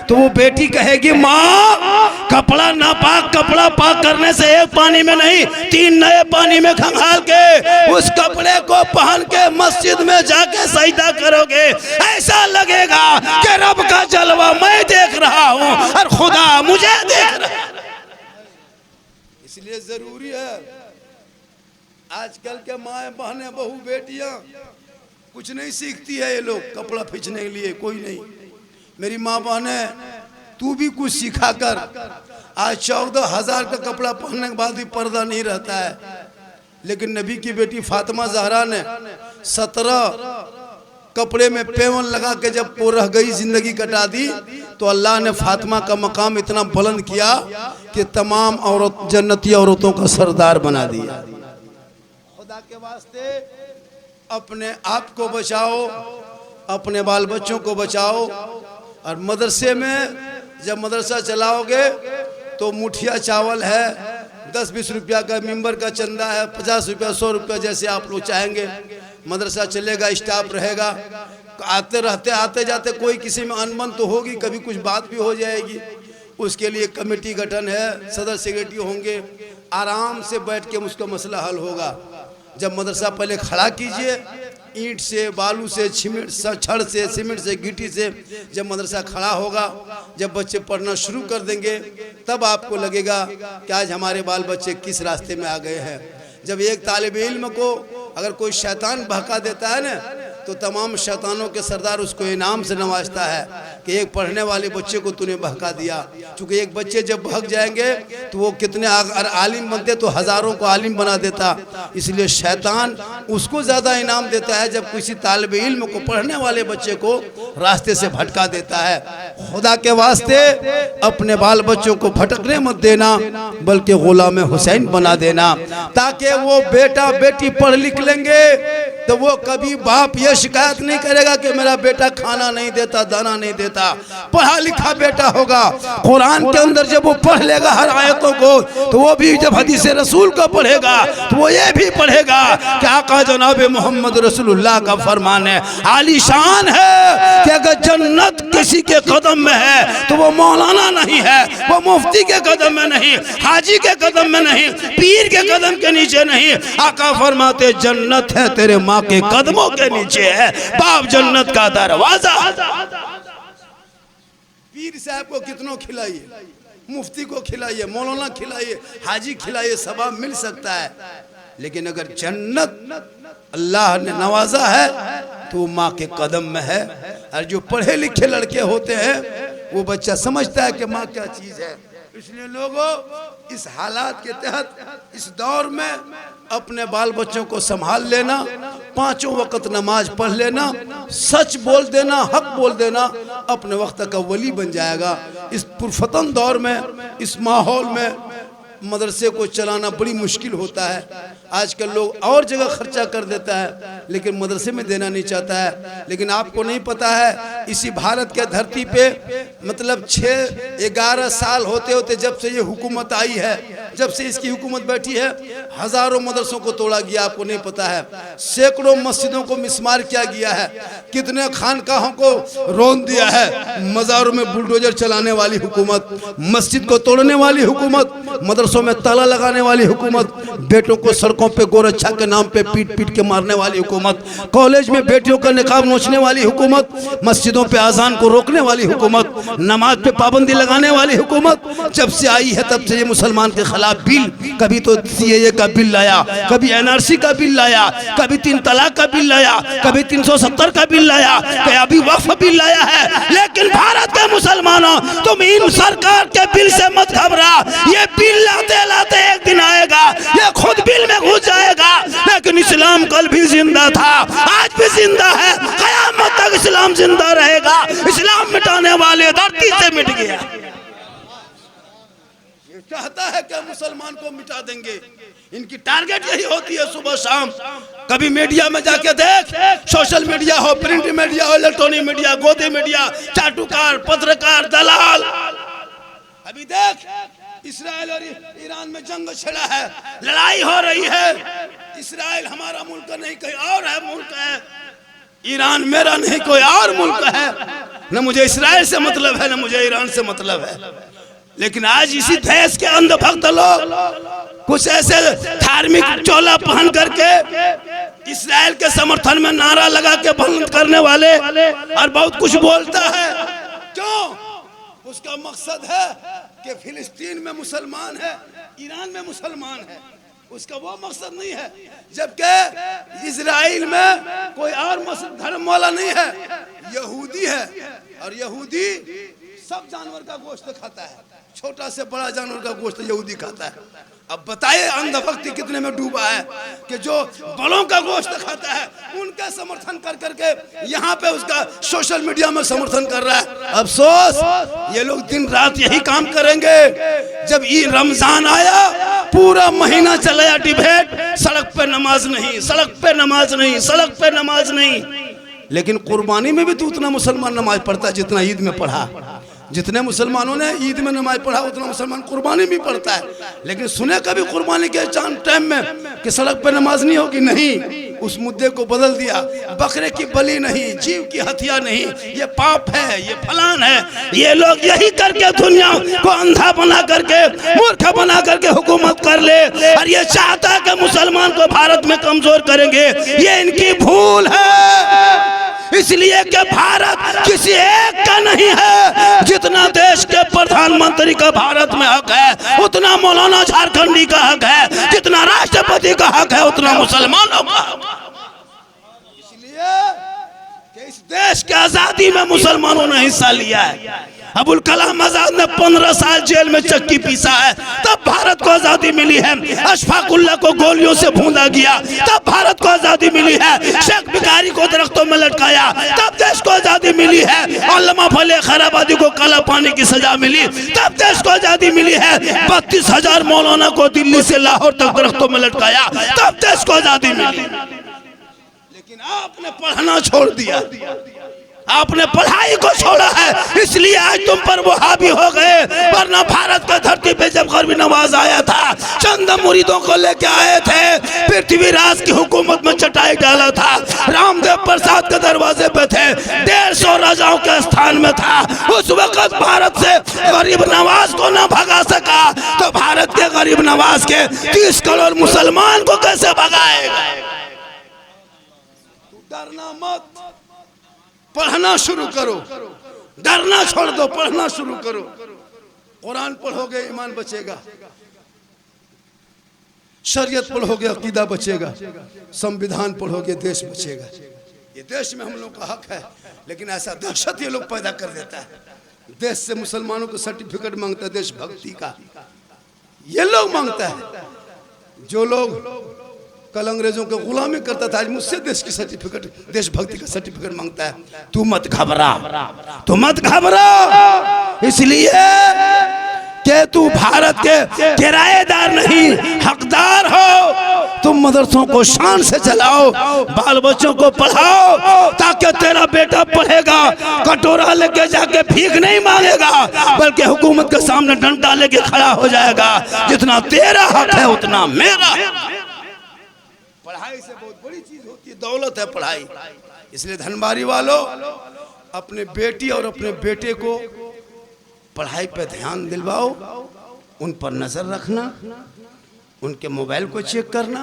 तो वो बेटी कहेगी माँ कपड़ा नापाक, कपड़ा पाक करने से 1 पानी में नहीं 3 नए पानी में खंगाल के उस कपड़े को पहन के मस्जिद में जाके सजदा करोगे, ऐसा लगेगा कि रब का जलवा मैं देख रहा हूँ और खुदा मुझे देख रहा है। इसलिए जरूरी है आजकल के माए बहने बहू बेटियां कुछ नहीं सीखती है, ये लोग कपड़ा खींचने के लिए कोई नहीं। मेरी माँ बहने तू भी कुछ सिखा कर। आज 14,000 का कपड़ा पहनने के बाद भी पर्दा नहीं रहता है, लेकिन नबी की बेटी फातिमा ज़हरा ने 17 कपड़े में पेवन लगा के जब वो रह गई, जिंदगी कटा दी, तो अल्लाह ने फातिमा का मकाम इतना बुलंद किया कि तमाम औरत जन्नती औरतों का सरदार बना दिया। खुदा के वास्ते अपने आप को बचाओ, अपने बाल बच्चों को बचाओ। और मदरसे में जब मदरसा चलाओगे तो मुठिया चावल है, 10-20 रुपया का मेंबर का चंदा है, 50 रुपया 100 रुपया जैसे आप लोग चाहेंगे। मदरसा चलेगा, स्टाफ रहेगा, आते रहते आते जाते कोई किसी में अनबन तो होगी, कभी कुछ बात भी हो जाएगी। उसके लिए कमेटी गठन है, सदर सेक्रेटरी होंगे, आराम से बैठ के उसका मसला हल होगा। जब मदरसा पहले खड़ा कीजिए, ईंट से, बालू से, छड़ से, सीमेंट से, गिट्टी से जब मदरसा खड़ा होगा, जब बच्चे पढ़ना शुरू कर देंगे, तब आपको लगेगा कि आज हमारे बाल बच्चे किस रास्ते में आ गए हैं। जब एक तालिब इल्म को अगर कोई शैतान बहका देता है ना, तो तमाम शैतानों के सरदार उसको इनाम से नवाजता है कि एक पढ़ने वाले बच्चे को तूने बहका दिया। क्योंकि एक बच्चे जब बहक जाएंगे तो वो कितने आलिम बनते तो हज़ारों को आलिम बना देता। इसलिए शैतान उसको ज़्यादा इनाम देता है जब किसी तालिब इल्म को, पढ़ने वाले बच्चे को रास्ते से भटका देता है। खुदा के वास्ते अपने बाल बच्चों को भटकने मत देना, बल्कि गुलाम हुसैन बना देना, ताकि वो बेटा बेटी पढ़ लिख लेंगे तो वो कभी बाप ये शिकायत नहीं करेगा कि मेरा बेटा खाना नहीं देता, दाना नहीं देता। पढ़ा लिखा बेटा होगा, कुरान के अंदर जब वो पढ़ लेगा हर आयतों को, तो वो भी जब हदीस रसूल को पढ़ेगा तो वो ये भी पढ़ेगा कि आका जनाब मोहम्मद रसूलुल्लाह का फरमान है, आलीशान है कि अगर जन्नत किसी के कदम में है तो वो मौलाना नहीं है, वो मुफ्ती के कदम में नहीं, हाजी के कदम में नहीं, पीर के कदम के नीचे नहीं। आका फरमाते जन्नत है तेरे माँ के कदमों के नीचे है, बाप जन्नत का दरवाजा। पीर साहब को कितनों खिलाइए, मुफ्ती को खिलाइए, मौलाना खिलाइए, हाजी खिलाइए, सवाब मिल सकता है। लेकिन अगर जन्नत अल्लाह ने नवाजा है तो माँ के कदम में है। और जो पढ़े लिखे लड़के होते हैं वो बच्चा समझता है कि माँ क्या चीज है। इसलिए लोगों इस हालात के तहत इस दौर में अपने बाल बच्चों को संभाल लेना, 5 वक्त नमाज पढ़ लेना, सच बोल देना, हक बोल देना, अपने वक्त का वली बन जाएगा। इस पुरफतन दौर में, इस माहौल में मदरसे को चलाना बड़ी मुश्किल होता है। आजकल लोग और जगह खर्चा कर देता है लेकिन मदरसे में देना नहीं चाहता है। लेकिन आपको नहीं पता है इसी भारत के धरती पे मतलब 6-11 साल होते होते जब से ये हुकूमत आई है, जब से इसकी हुकूमत बैठी है, हजारों मदरसों को तोड़ा गया। आपको नहीं पता है सैकड़ों मस्जिदों को मिसमार किया गया है, कितने खानकाहों को रौंद दिया है। मज़ारों में बुलडोजर चलाने वाली हुकूमत, मस्जिद को तोड़ने वाली हुकूमत, मदरसों में ताला लगाने वाली हुकूमत, बेटों को सड़कों पे गोरक्षा के नाम पे पीट पीट के मारने वाली हुकूमत, कॉलेज में बेटियों का निकाब नोचने वाली हुकूमत, मस्जिदों पे अजान को रोकने वाली हुकूमत, नमाज पे पाबंदी लगाने वाली हुकूमत। जब से आई है तब से ये मुसलमान के खिलाफ बिल, कभी तो सीएए का बिल लाया, कभी एनआरसी का बिल लाया, कभी 3 तलाक का बिल लाया, कभी 370 का बिल लाया, कभी अभी वक्फ बिल लाया है। लेकिन भारत के मुसलमानों, तुम इन सरकार के बिल से मत घबरा, ये बिल लाते लाते एक दिन आएगा, ये खुद बिल में घुस जाएगा। लेकिन इस्लाम कल भी जिंदा था, आज भी जिंदा है, क़यामत तक इस्लाम जिंदा रहेगा। इस्लाम मिटाने वाले धरती से मिट गया। ये चाहता है कि मुसलमान को मिटा देंगे, इनकी टारगेट यही होती है सुबह शाम। कभी मीडिया में जाके देख, सोशल मीडिया हो, प्रिंट मीडिया हो, इलेक्ट्रॉनिक मीडिया, गोदी मीडिया, चाटुकार, पत्रकार, दलाल। अभी देख इस्राइल और ईरान में जंग छिड़ा है, लड़ाई हो रही है। इस्राइल हमारा मुल्क नहीं, कहीं और है मुल्क है। ईरान मेरा नहीं, कोई और मुल्क है। न मुझे इस्राइल से मतलब है, न मुझे ईरान से मतलब है। लेकिन आज इसी देश के अंधभक्त लोग कुछ ऐसे धार्मिक चोला पहन करके इस्राइल के समर्थन में नारा लगा के बुलंद करने वाले और बहुत कुछ बोलता है। क्यों? उसका मकसद है कि फिलिस्तीन में मुसलमान है, ईरान में मुसलमान है। उसका वो मकसद नहीं है। जबकि इजराइल में कोई और धर्म वाला नहीं है, यहूदी है, और यहूदी सब जानवर का गोश्त खाता है, छोटा से बड़ा जानवर का गोश्त यहूदी खाता है। अब बताइए अंधभक्ति कितने में डूबा है कि जो बड़ों का गोश्त खाता है उनका समर्थन कर करके यहाँ पे उसका सोशल मीडिया में समर्थन कर रहा है। अफसोस, ये लोग दिन रात यही काम करेंगे। जब ईद रमजान आया, पूरा महीना चलाया डिबेट, सड़क पे नमाज नहीं, सड़क पे नमाज नहीं, सड़क पे नमाज नहीं। लेकिन कुर्बानी में भी तो उतना मुसलमान नमाज पढ़ता है जितना ईद में पढ़ा। जितने मुसलमानों ने ईद में नमाज पढ़ा उतना मुसलमान कुर्बानी भी पढ़ता है। लेकिन सुने कभी कुर्बानी के टाइम में कि सड़क पर नमाज नहीं होगी? नहीं, उस मुद्दे को बदल दिया। बकरे की बलि नहीं, जीव की हत्या नहीं, ये पाप है, ये फलान है। ये लोग यही करके दुनिया को अंधा बना करके, मूर्ख बना करके हुकूमत कर ले, और ये चाहता है कि मुसलमान को भारत में कमजोर करेंगे। ये इनकी भूल है। इसलिए कि भारत किसी एक का नहीं है। जितना देश के प्रधानमंत्री का भारत में हक है, उतना मौलाना झारखंडी का हक है। जितना राष्ट्रपति का हक है, उतना मुसलमानों का हक है। इसलिए कि इस देश की आजादी में मुसलमानों ने हिस्सा लिया है। अबुल कलाम आजाद ने 15 साल जेल में चक्की पीसा है, तब भारत को आजादी मिली है। अशफाकुल्लाह को गोलियों से भूंदा गया, तब भारत को आजादी मिली है। शेख भिखारी को दरख्तों में लटकाया, तब देश को आजादी मिली है। अल्लामा फले खैराबादी को काला पानी की सजा मिली, तब देश को आजादी मिली है। 32,000 मौलाना को दिल्ली से लाहौर तक दरख्तों में लटकाया, तब देश को आजादी मिली। लेकिन आपने पढ़ना छोड़ दिया, आपने पढ़ाई को छोड़ा है, इसलिए आज तुम पर वो हावी हो गए। वरना भारत की धरती पे जब गरबी नवाज आया था, चंद मुरीदों को लेके आए थे, पृथ्वीराज की हुकूमत में चटाई डाला था, रामदेव प्रसाद के दरवाजे पे थे, 150 राजाओं के स्थान में था। उस वक्त भारत से गरीब नवाज को ना भगा सका, तो भारत के गरीब नवाज के 30 करोड़ मुसलमान को कैसे भगाएगा? डरना मत, पढ़ना शुरू करो, डरना छोड़ दो, पढ़ना शुरू करो। कुरान पढ़ोगे ईमान बचेगा, शरीयत पढ़ोगे अकीदा बचेगा, संविधान पढ़ोगे देश बचेगा। ये देश में हम लोग का हक है, लेकिन ऐसा दहशत ये लोग पैदा कर देता है। देश से मुसलमानों को सर्टिफिकेट मांगता है देशभक्ति का, ये लोग मांगता है। जो लोग कल अंग्रेजों के गुलामी करता था, आज मुझसे देश की सर्टिफिकेट, देशभक्ति का सर्टिफिकेट मांगता है। तू मत घबरा, तू मत घबरा, इसलिए कि तू भारत के किराएदार नहीं, हकदार हो। तुम मदरसों को शान से चलाओ, बाल बच्चों को पढ़ाओ, ताकि तेरा बेटा पढ़ेगा, कटोरा लेके जाके भीख नहीं मांगेगा, बल्कि हुकूमत के सामने डंडा लेके खड़ा हो जाएगा। जितना तेरा हक है उतना मेरा। पढ़ाई से बहुत बड़ी चीज होती है, दौलत है पढ़ाई। इसलिए धनबारी वालों, अपने बेटी और अपने बेटे को पढ़ाई पे ध्यान दिलवाओ, उन पर नजर रखना, उनके मोबाइल को चेक करना।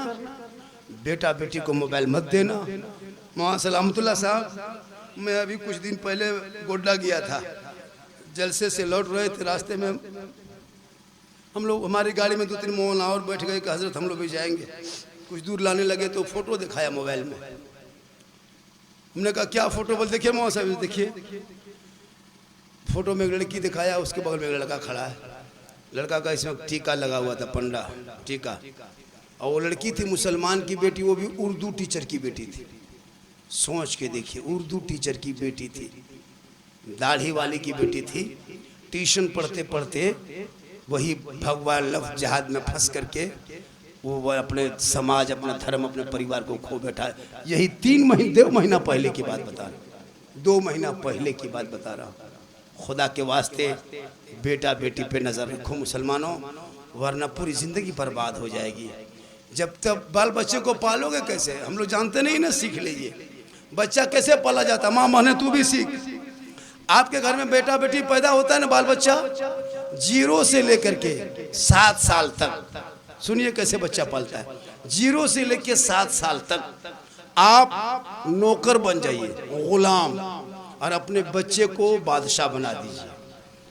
बेटा बेटी को मोबाइल मत देना। मौलाना सलामतुल्लाह साहब, मैं अभी कुछ दिन पहले गोड्डा गया था, जलसे से लौट रहे थे, रास्ते में हम लोग, हमारी गाड़ी में 2-3 मौलाना और बैठ गए कि हजरत हम लोग भी जाएंगे। कुछ दूर लाने लगे तो फोटो दिखाया मोबाइल में। हमने कहा क्या फोटो? बोल देखिए मौलाना साहब, देखिए फोटो में एक लड़की दिखाया, उसके बगल में एक लड़का खड़ा है। लड़का का इसमें टीका लगा हुआ था, पंडा टीका, और वो लड़की थी मुसलमान की बेटी, वो भी उर्दू टीचर की बेटी थी। सोच के देखिए, उर्दू टीचर की बेटी थी, दाढ़ी वाली की बेटी थी। ट्यूशन पढ़ते पढ़ते वही भगवान लफ्ज़ जहाद में फंस करके वो अपने समाज, अपना धर्म, अपने परिवार को खो बैठा। यही 2 महीना पहले की बात बता रहा हूँ, 2 महीना पहले की बात बता रहा हूँ। खुदा के वास्ते बेटा बेटी पे नज़र रखो मुसलमानों, वरना पूरी ज़िंदगी बर्बाद हो जाएगी। जब तक बाल बच्चे को पालोगे कैसे? हम लोग जानते नहीं ना, सीख लीजिए बच्चा कैसे पाला जाता। माँ माने तू भी सीख। आपके घर में बेटा बेटी पैदा होता है ना, बाल बच्चा 0 से लेकर के 7 साल तक, सुनिए कैसे बच्चा पालता है। 0 से लेकर 7 साल तक आप नौकर बन जाइए, गुलाम, और अपने बच्चे को बादशाह बना दीजिए।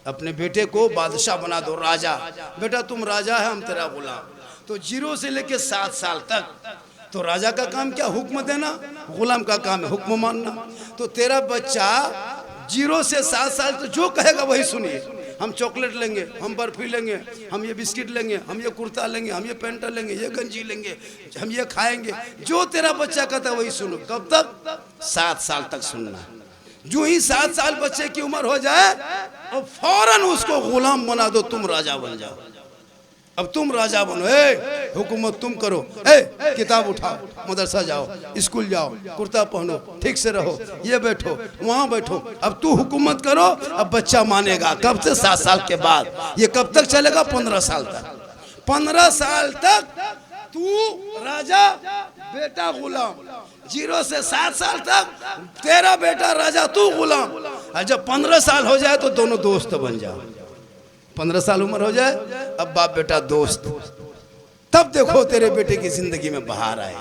अपने बेटे को बादशाह बना दो, राजा। बेटा तुम राजा है, हम तेरा गुलाम। तो 0 से लेके 7 साल तक तो राजा का काम क्या? हुक्म देना। गुलाम का काम है हुक्म मानना। तो तेरा बच्चा 0 से 7 साल तो जो कहेगा वही सुनिए। हम चॉकलेट लेंगे, हम बर्फी लेंगे, हम ये बिस्किट लेंगे, हम ये कुर्ता लेंगे, हम ये पैंट लेंगे, ये गंजी लेंगे, हम ये खाएंगे। जो तेरा बच्चा कहता है वही सुनो। कब तक? 7 साल तक सुनना। जो ही 7 साल बच्चे की उम्र हो जाए और फौरन उसको गुलाम बना दो, तुम राजा बन जाओ। अब तुम राजा बनो, हुकूमत तुम करो। किताब उठाओ, मदरसा जाओ, स्कूल जाओ, कुर्ता पहनो, ठीक से रहो, ये बैठो, वहाँ बैठो। अब तू हुकूमत करो। अब बच्चा मानेगा। कब से? 7 साल के बाद। ये कब तक चलेगा? 15 साल तक। 15 साल तक तू राजा, बेटा गुलाम। 0 से 7 साल तक तेरा बेटा राजा, तू गुलाम। और जब 15 साल हो जाए तो दोनों दोस्त बन जाओ। 15 साल उम्र हो जाए, अब बाप बेटा दोस्त। तब देखो तेरे बेटे की जिंदगी में बहार आए।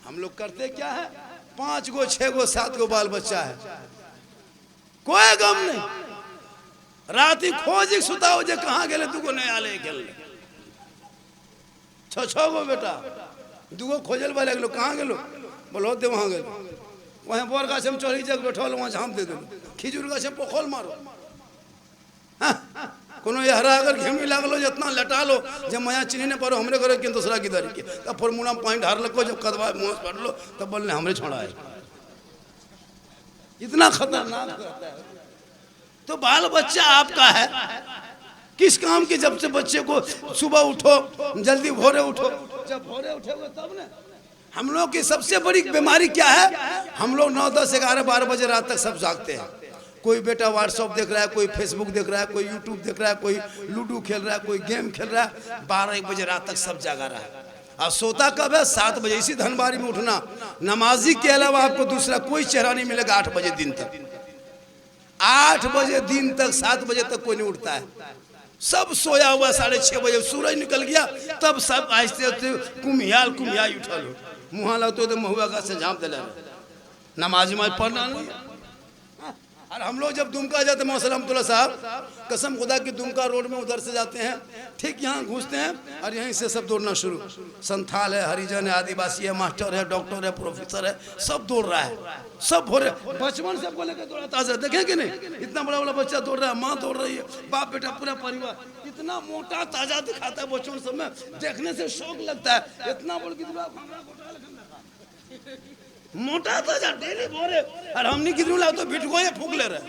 हम लोग करते क्या है? 5 गो 6 गो 7 गो बाल बच्चा है, कोई गम नहीं। रात ही खोज सुताओ जे कहाँ गेले, 2 गो नहीं आले खेल। 6 गो बेटा, 2 गो खोजल वाले गेलो, कहाँ गेलो? बोलो दे वहाँ गेलो। वहाँ बोर गाछ में चढ़ी जग बैठल, वहाँ झाँप दे दो। खिजूर गाछ में पोखोल मारो। कोनो यहरा अगर घेमी लागलो, जितना लटा लो, जब माया चिन्ह ने पड़ो हमरे घरे के दूसरा की दर के, तब फॉर्मूला में पानी ढार लको, जब कदवा मुँह पढ़ लो तब बोलने हमरे छोड़ा है। इतना खतरनाक करता है। तो बाल बच्चा आपका है। किस काम के? जब से बच्चे को सुबह उठो, जल्दी भोरे उठो। जब भोरे उठोगे तब ना। हम लोग की सबसे बड़ी बीमारी क्या है? हम लोग 9, 10, 11, 12 बजे रात तक सब जागते हैं। कोई बेटा व्हाट्सएप देख रहा है, कोई फेसबुक देख रहा है, कोई यूट्यूब देख रहा है, कोई लूडो खेल रहा है, कोई गेम खेल रहा है। 12-1 बजे रात तक सब जागा रहा है। और सोता कब है? 7 बजे। इसी धनबारी में उठना। नमाजी के अलावा आपको दूसरा कोई चेहरा नहीं मिलेगा 8 बजे दिन तक। 8 बजे दिन तक, 7 बजे तक कोई नहीं उठता है। सब सोया हुआ। 6:30 बजे सूरज निकल गया तब सब आहिस्ते आहिस्ते कुम्हियाल उठल हो। मुँह लगते तो महुआ का से झाँप दिला। नमाज पढ़ना नहीं। और हम लोग जब दुमका जाते हैं, मौसलमतुल्लाह साहब कसम खुदा की, दुमका रोड में उधर से जाते हैं, ठीक यहाँ घुसते हैं और यहीं से सब दौड़ना शुरू। संथाल है, हरिजन है, आदिवासी है, मास्टर है, डॉक्टर है, प्रोफेसर है, सब दौड़ रहा है। सब भोरे बचपन से लेकर दौड़ा ताजा। देखें कि नहीं? इतना बड़ा बड़ा बच्चा दौड़ रहा है, माँ दौड़ रही है, बाप बेटा पूरा परिवार। इतना मोटा ताजा दिखाता है बच्चों सब में, देखने से शौक लगता है। इतना बड़ा मोटा ताजा डेली भोरे। और हमने कितने लाओ तो बिटको ये फूक ले रहे।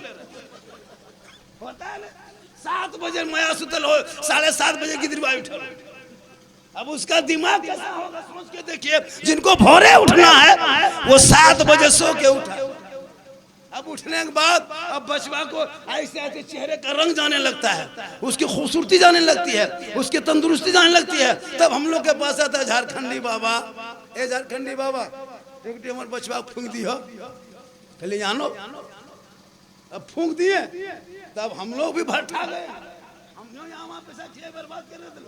पता है 7 बजे माया सुतल हो, 7:30 बजे की दिलवा उठल। अब उसका दिमाग कैसा होगा सोच के देखिए। जिनको भोरे उठना है वो 7 बजे सो के उठा। अब उठने के बाद अब बचवा को ऐसे ऐसे चेहरे का रंग जाने लगता है, उसकी खूबसूरती जाने लगती है, उसकी तंदुरुस्ती जाने लगती है। तब हम लोग के पास आता है झारखंडी बाबा। ए झारखंडी बाबा, एक हमारे बचवा फूंक दी हो, पहले जानो। अब फूंक दिए तब हम लोग भी भट्ठा गए। हम लोग यहाँ पैसा किए बर्बाद कर रहे थे।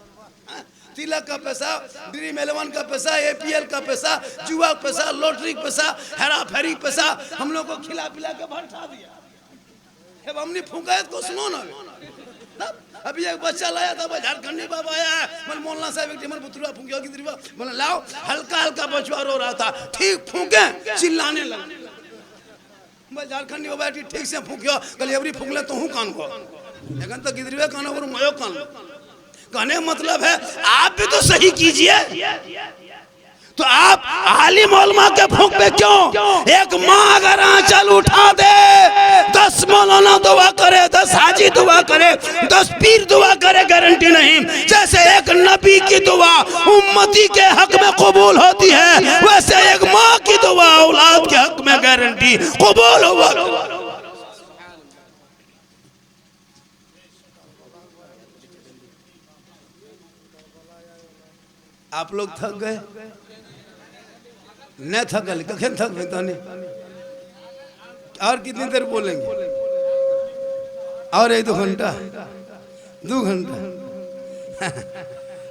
तिलक का पैसा, ड्रीम 11 का पैसा, APL का पैसा, जुआ पैसा, लॉटरी पैसा, हेरा फेरी पैसा हम लोग को खिला पिला के भट्ठा दिया। अब हमने फूंका तो सुनो ना। अभी एक बच्चा लाया था, झारखंडी बाबा आया है, मैंने मोहल्ला साहब एक टिमर बुतरुआ फूंकिया की दिलवा, मैंने लाओ। हल्का हल्का बचवा रो रहा था, ठीक फूंके चिल्लाने लगा। मैं झारखंडी बाबा ठीक से फूंकिया, कल एवरी फूंक ले तो हूँ कान को, लेकिन तो गिदरिया कान और मयो कान। कहने मतलब है आप भी तो सही कीजिए। तो आप आलिम उलमा के फूंक पे क्यों? एक माँ अगर आंचल उठा दे, 10 मौलाना दुआ करे, 10 हाजी दुआ करे, 10 पीर दुआ करे, गारंटी नहीं। जैसे एक नबी की दुआ उम्मती के हक में कबूल होती है, वैसे एक माँ की दुआ औलाद के हक में गारंटी कबूल हुआ। आप लोग थक गए? न थकल कखन थक नहीं। और कितनी देर बोलेंगे? और 1-2 घंटा, 2 घंटा।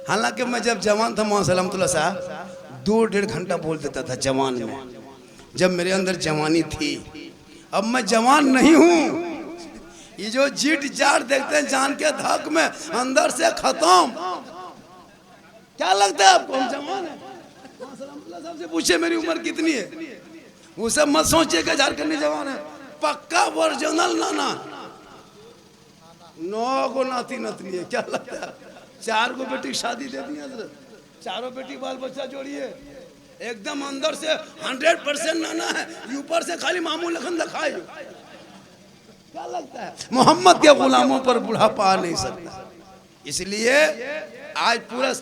हालांकि मैं जब जवान था मौसलमतुल्लाह साहब 2-1.5 घंटा बोल देता था जवान में, जब मेरे अंदर जवानी थी। अब मैं जवान नहीं हूँ। ये जो जीट जाट देखते हैं जान के धक में, अंदर से खत्म। क्या लगता है आपको हम जवान है? साहब से पूछे मेरी उम्र कितनी है, वो सब मत सोचिए कि झारखंडी जवान है। पक्का ओरिजिनल नाना, 9 गो नाती नतनी है। क्या लगता है 4 गो बेटी शादी दे दी हजरत, चारों बेटी बाल बच्चा जोड़िए, एकदम अंदर से 100% नाना है, ऊपर से खाली मामू लखन दिखाए। क्या लगता है मोहम्मद के गुलामों पर बुढ़ापा आ नहीं सकता। इसलिए आज पूरा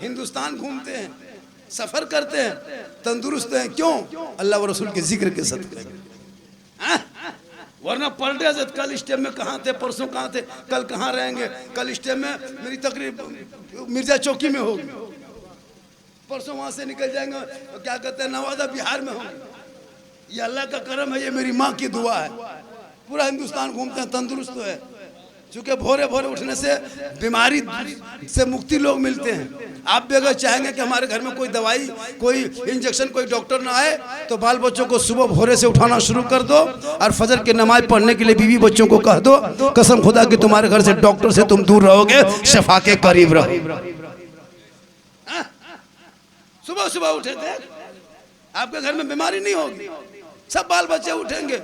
हिंदुस्तान घूमते हैं, सफर करते हैं, तंदुरुस्त हैं। क्यों? अल्लाह व रसूल के जिक्र के सदक़े। वरना पलटे से कल स्टेप में कहाँ थे, परसों कहाँ थे, कल कहाँ रहेंगे। कल स्टेप में मेरी तकरीब मिर्जा चौकी में होगी, परसों वहाँ से निकल जाएंगे क्या कहते हैं नवादा बिहार में होंगे। ये अल्लाह का करम है, ये मेरी माँ की दुआ है। पूरा हिंदुस्तान घूमते हैं, तंदुरुस्त है। चूँकि भोरे भोरे उठने से बीमारी से मुक्ति लोग मिलते हैं। आप भी अगर चाहेंगे कि हमारे घर में कोई दवाई, कोई इंजेक्शन, कोई डॉक्टर ना आए, तो बाल बच्चों को सुबह भोरे से उठाना शुरू कर दो और फजर की नमाज पढ़ने के लिए बीवी बच्चों को कह दो। कसम खुदा कि तुम्हारे घर से डॉक्टर से तुम दूर रहोगे, शफा के करीब रहो। सुबह सुबह उठे थे, आपके घर में बीमारी नहीं होगी, सब बाल बच्चे उठेंगे।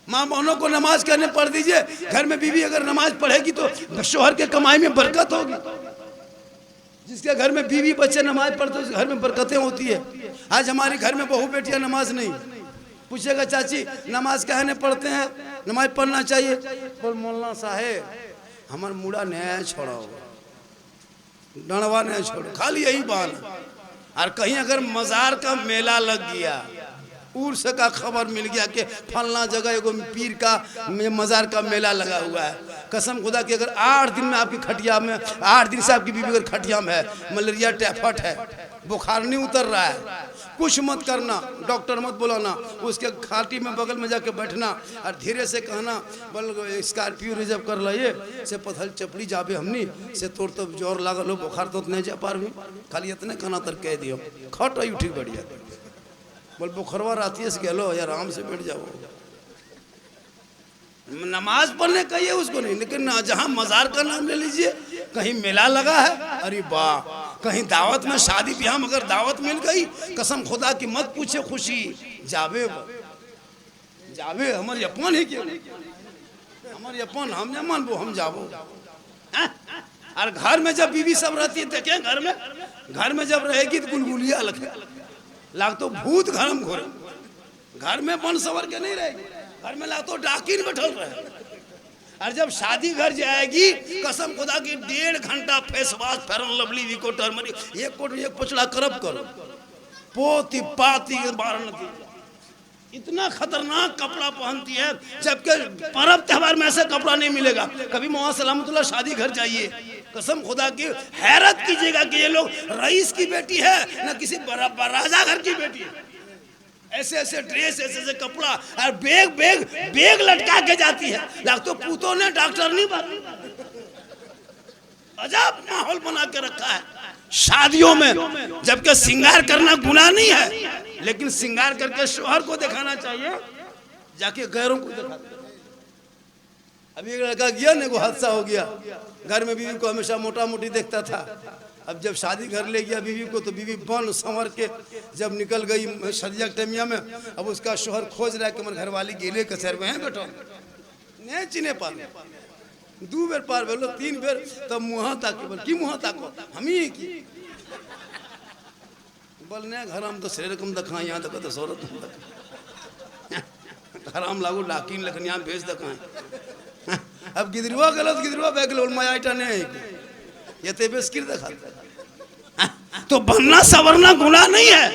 माँ बहनों को नमाज करने पढ़ दीजिए। घर में बीवी अगर नमाज पढ़ेगी तो शोहर के कमाई में बरकत होगी। जिसके घर में बीवी बच्चे नमाज पढ़ते हैं, उस घर में बरकतें होती है। आज हमारे घर में बहू बेटियां नमाज नहीं, पूछेगा चाची नमाज कहने पढ़ते हैं, नमाज पढ़ना चाहिए। बोल मौलाना साहेब हमार मुड़ा नहीं छोड़ो, डणवा नहीं छोड़ो, खाली यही बहाना। और कहीं अगर मजार का मेला लग गया, उर्स का खबर मिल गया कि फलना जगह एगो पीर का मजार का मेला लगा हुआ है, कसम खुदा कि अगर 8 दिन में आपकी खटिया में, 8 दिन से आपकी बीवी अगर खटिया में है, मलेरिया टाइफाइड है, बुखार नहीं उतर रहा है, कुछ मत करना, डॉक्टर मत बुलाना, उसके खाटी में बगल में जाके बैठना और धीरे से कहना बल स्कॉर्पियो रिजर्व कर लाइए से पथल चपड़ी जाबे हमनी से तोड़ तो जोर लागल हो, बुखार तो नहीं जा पार भी, खाली इतने कहना तर कह दियो खट आई उठी बढ़िया। बोल बुखरवा राती से गलो यार, आराम से बैठ जाओ। नमाज पढ़ने कहिए उसको नहीं, लेकिन जहाँ मजार का नाम ले लीजिए, कहीं मेला लगा है, अरे वाह, कहीं दावत में शादी ब्याह में अगर दावत मिल गई, कसम खुदा की मत पूछे खुशी जावे जावे। हमारे अपन ही क्यों, हमारे अपन हम न मानबो, हम जाबो। और घर में जब बीवी सब रहती है, देखे घर में जब रहेगी तो गुलगुलिया लाग तो भूत घर में घोरे, घर में बन सवर के नहीं रहेगी, घर में लाग तो डाकिन बैठल रहे। और जब शादी घर जाएगी, कसम खुदा की 1.5 घंटा फेस वॉश, फेरन लवली, विको, टर्मरिक, एक कोट एक पचड़ा करब करो, पोती पाती इतना खतरनाक कपड़ा पहनती है, जबकि पर्व त्योहार में ऐसा कपड़ा नहीं मिलेगा। कभी मोहम्मद सलामतुल्लाह शादी घर जाइए, कसम खुदा की हैरत कीजिएगा कि ये लोग रईस की बेटी है ना किसी राजा घर की बेटी है। ऐसे ऐसे ड्रेस, ऐसे ऐसे कपड़ा और बेग लटका के जाती है, लाग तो पूतों ने डॉक्टर नहीं बना, अजब माहौल बना के रखा है शादियों में। जबकि श्रृंगार करना गुनाह नहीं है, लेकिन श्रृंगार करके शोहर को दिखाना चाहिए, जाके गैरों को दिखाते। अभी एक लड़का गया ना, को हादसा हो गया, घर में बीवी को हमेशा मोटा मोटी देखता था, अब जब शादी घर ले गया बीवी को, तो बीवी बन संवर के जब निकल गई सदिया टमिया में, अब उसका शोहर खोज रहा है कि मेरे घर वाली गेले कसर में है बेटो, नहीं चिने पा, 2 बेर पार भेलो, 3 बेर, तब मुँह ताके, बोल की मुँह ताको हम ही की बोल ने घर हम तो शरीर कम दिखाए, यहाँ तक तो शौरत हराम लागू लाकिन लखन यहाँ भेज दिखाए। अब गिदरुआ गलत गिदरुआ बैग लो माया आइटा नहीं, ये ते बेस्किर दिखाता। तो बनना सवरना गुनाह नहीं है।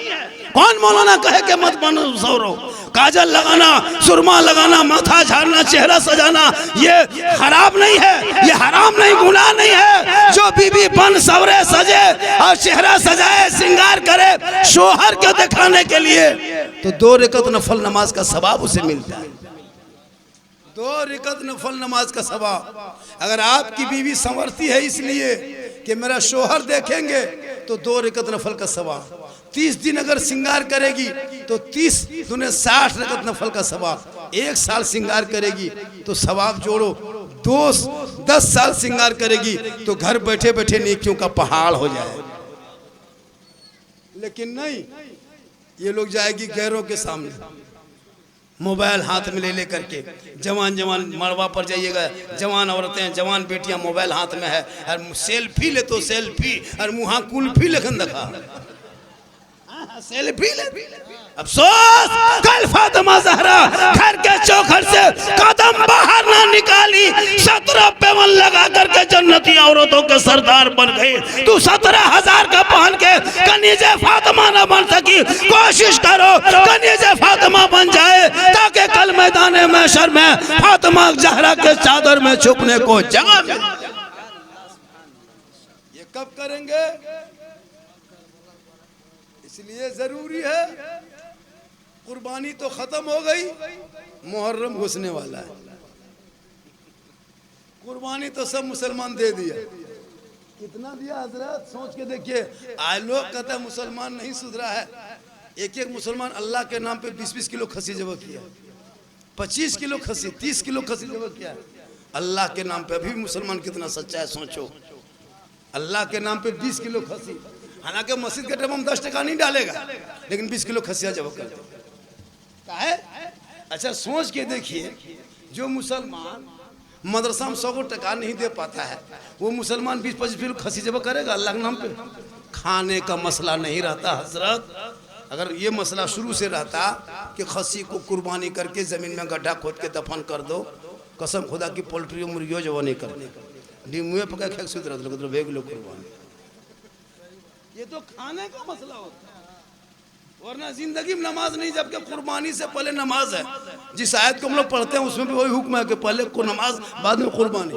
कौन मौलाना कहे कि मत बनो सवरो, काजल लगाना, सुरमा लगाना, माथा झाड़ना, चेहरा सजाना, ये हराम नहीं है, ये हराम नहीं, गुनाह नहीं है। जो बीबी बन सवरे सजे और चेहरा सजाए, श्रृंगार करे शोहर को दिखाने के लिए, तो 2 रकात नफल नमाज का सवाब उसे मिलता है। 2 रकात नफल नमाज का सवाब। अगर आपकी बीवी संवरती है इसलिए कि मेरा शोहर देखेंगे, तो 2 रकात नफल का सवाब। 30 दिन अगर श्रृंगार करेगी तो 30 दूने 60 रकात नफल का सवाब। 1 साल श्रृंगार करेगी तो सवाब जोड़ो, 10 साल श्रृंगार करेगी तो घर बैठे बैठे नेकियों का पहाड़ हो जाए। लेकिन नहीं, ये लोग जाएगी गैरों के सामने, मोबाइल हाथ में ले ले करके। जवान जवान मड़वा पर जाइएगा, जवान औरतें जवान बेटियां मोबाइल हाथ में है, और सेल्फी ले तो सेल्फी, और मुहा कुल्फी लेखन देखा सेल्फी ले। अफसोस कल फातिमा ज़हरा घर के चौखट से कदम बाहर ना निकाली, 17 पेवन लगा करके जन्नती औरतों के सरदार बन गई। तू 17,000 का पहन के कनीज़े फातिमा ना बन सकी, कोशिश करो कनीज़े फातिमा बन जाए, ताकि कल मैदान महशर में फातिमा ज़हरा के चादर में छुपने को जगह मिले। ये कब करेंगे? इसलिए जरूरी है, कुर्बानी तो खत्म हो गई, मुहर्रम घुसने वाला है। कुर्बानी तो सब मुसलमान दे दिया। कितना दिया हजरत, सोच के देखिए। आज लोग कहते हैं मुसलमान नहीं सुधरा है। एक एक मुसलमान अल्लाह के नाम पे 20-20 किलो खसी जबह किया, 25 किलो खसी, 30 किलो खसी जबह किया अल्लाह के नाम पे। अभी मुसलमान कितना सच्चा है सोचो। अल्लाह के नाम पे 20 किलो खसी, हालांकि मस्जिद के टेबल में 10 टका नहीं डालेगा, लेकिन 20 किलो खसिया जब कर है। अच्छा सोच के देखिए, जो मुसलमान मदरसा में 100 टका नहीं दे पाता है, वो मुसलमान 20-25 किलो खसी जब करेगा अल्लाह के नाम पे। खाने का मसला नहीं रहता हजरत। अगर ये मसला शुरू से रहता कि खसी को कुर्बानी करके ज़मीन में गड्ढा खोद के दफन कर दो, कसम खुदा की पोल्ट्री मुर्गियों जो नहीं करने मुँह पका खेल सुध रहा भेग लो कुर्बानी। ये तो खाने का मसला होता है, वरना जिंदगी में नमाज नहीं, जबकि कुर्बानी से पहले नमाज है। जिस आयत को हम लोग पढ़ते हैं उसमें भी वही हुक्म है कि पहले को नमाज बाद में कुर्बानी।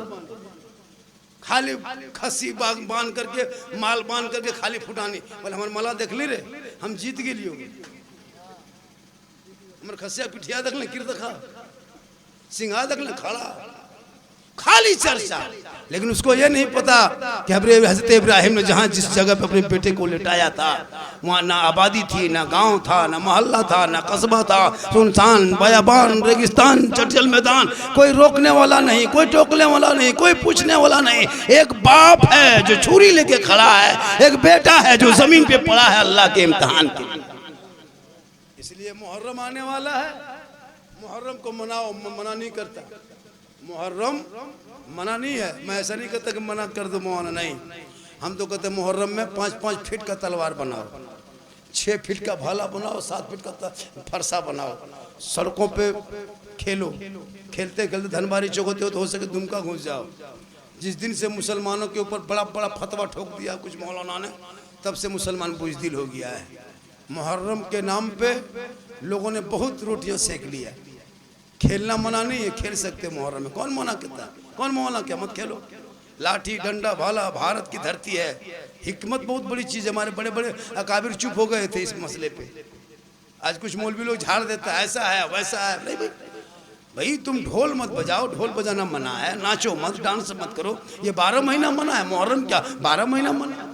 खाली खसी बांध करके माल बांध करके खाली फुटानी, बोले हमारे मला देख ली रे, हम जीत गए लियो, हमारे खसिया पिठिया देख ले, किर देखा सिंघा देख ले खड़ा, खाली चर्चा। लेकिन उसको ये नहीं पता कि हज़रत इब्राहिम ने जहाँ जिस जगह पे अपने बेटे को लिटाया था, वहाँ ना आबादी थी, ना गांव था, ना मोहल्ला था, ना कस्बा था, सुनसान बयाबान रेगिस्तान चंचल मैदान, कोई रोकने वाला नहीं, कोई टोकने वाला नहीं, कोई पूछने वाला नहीं। एक बाप है जो छुरी लेके खड़ा है, एक बेटा है जो जमीन पे पड़ा है अल्लाह के इम्तिहान के। इसलिए मुहर्रम आने वाला है, मुहर्रम को मनाओ, मना नहीं करता। मुहर्रम मना नहीं है, मैं ऐसा नहीं कहता कि मना कर दो, मना नहीं। हम तो कहते मुहर्रम में 5-5 फीट का तलवार बनाओ, 6 फीट का भाला बनाओ, 7 फीट का फरसा बनाओ, सड़कों पे खेलो, खेलते खेलते धनबारी चौक होते हो तो हो सके दुमका घुस जाओ। जिस दिन से मुसलमानों के ऊपर बड़ा बड़ा फतवा ठोक दिया कुछ मौलाना ने, तब से मुसलमान बुज़दिल हो गया है। मुहर्रम के नाम पे लोगों ने बहुत रोटियाँ सेक लिया। खेलना मना नहीं है, खेल सकते मुहर्रम में, कौन मना कहता है, कौन मना क्या, मत खेलो। लाठी डंडा भाला, भारत की धरती है, हिकमत बहुत बड़ी चीज़ है। हमारे बड़े बड़े अकाबिर चुप हो गए थे इस मसले पे। आज कुछ मौलवी लोग झाड़ देता है, ऐसा है वैसा है। नहीं भाई तुम ढोल मत बजाओ, ढोल बजाना मना है, नाचो मत, डांस मत करो, ये 12 महीना मना है। मुहर्रम क्या 12 महीना मना है?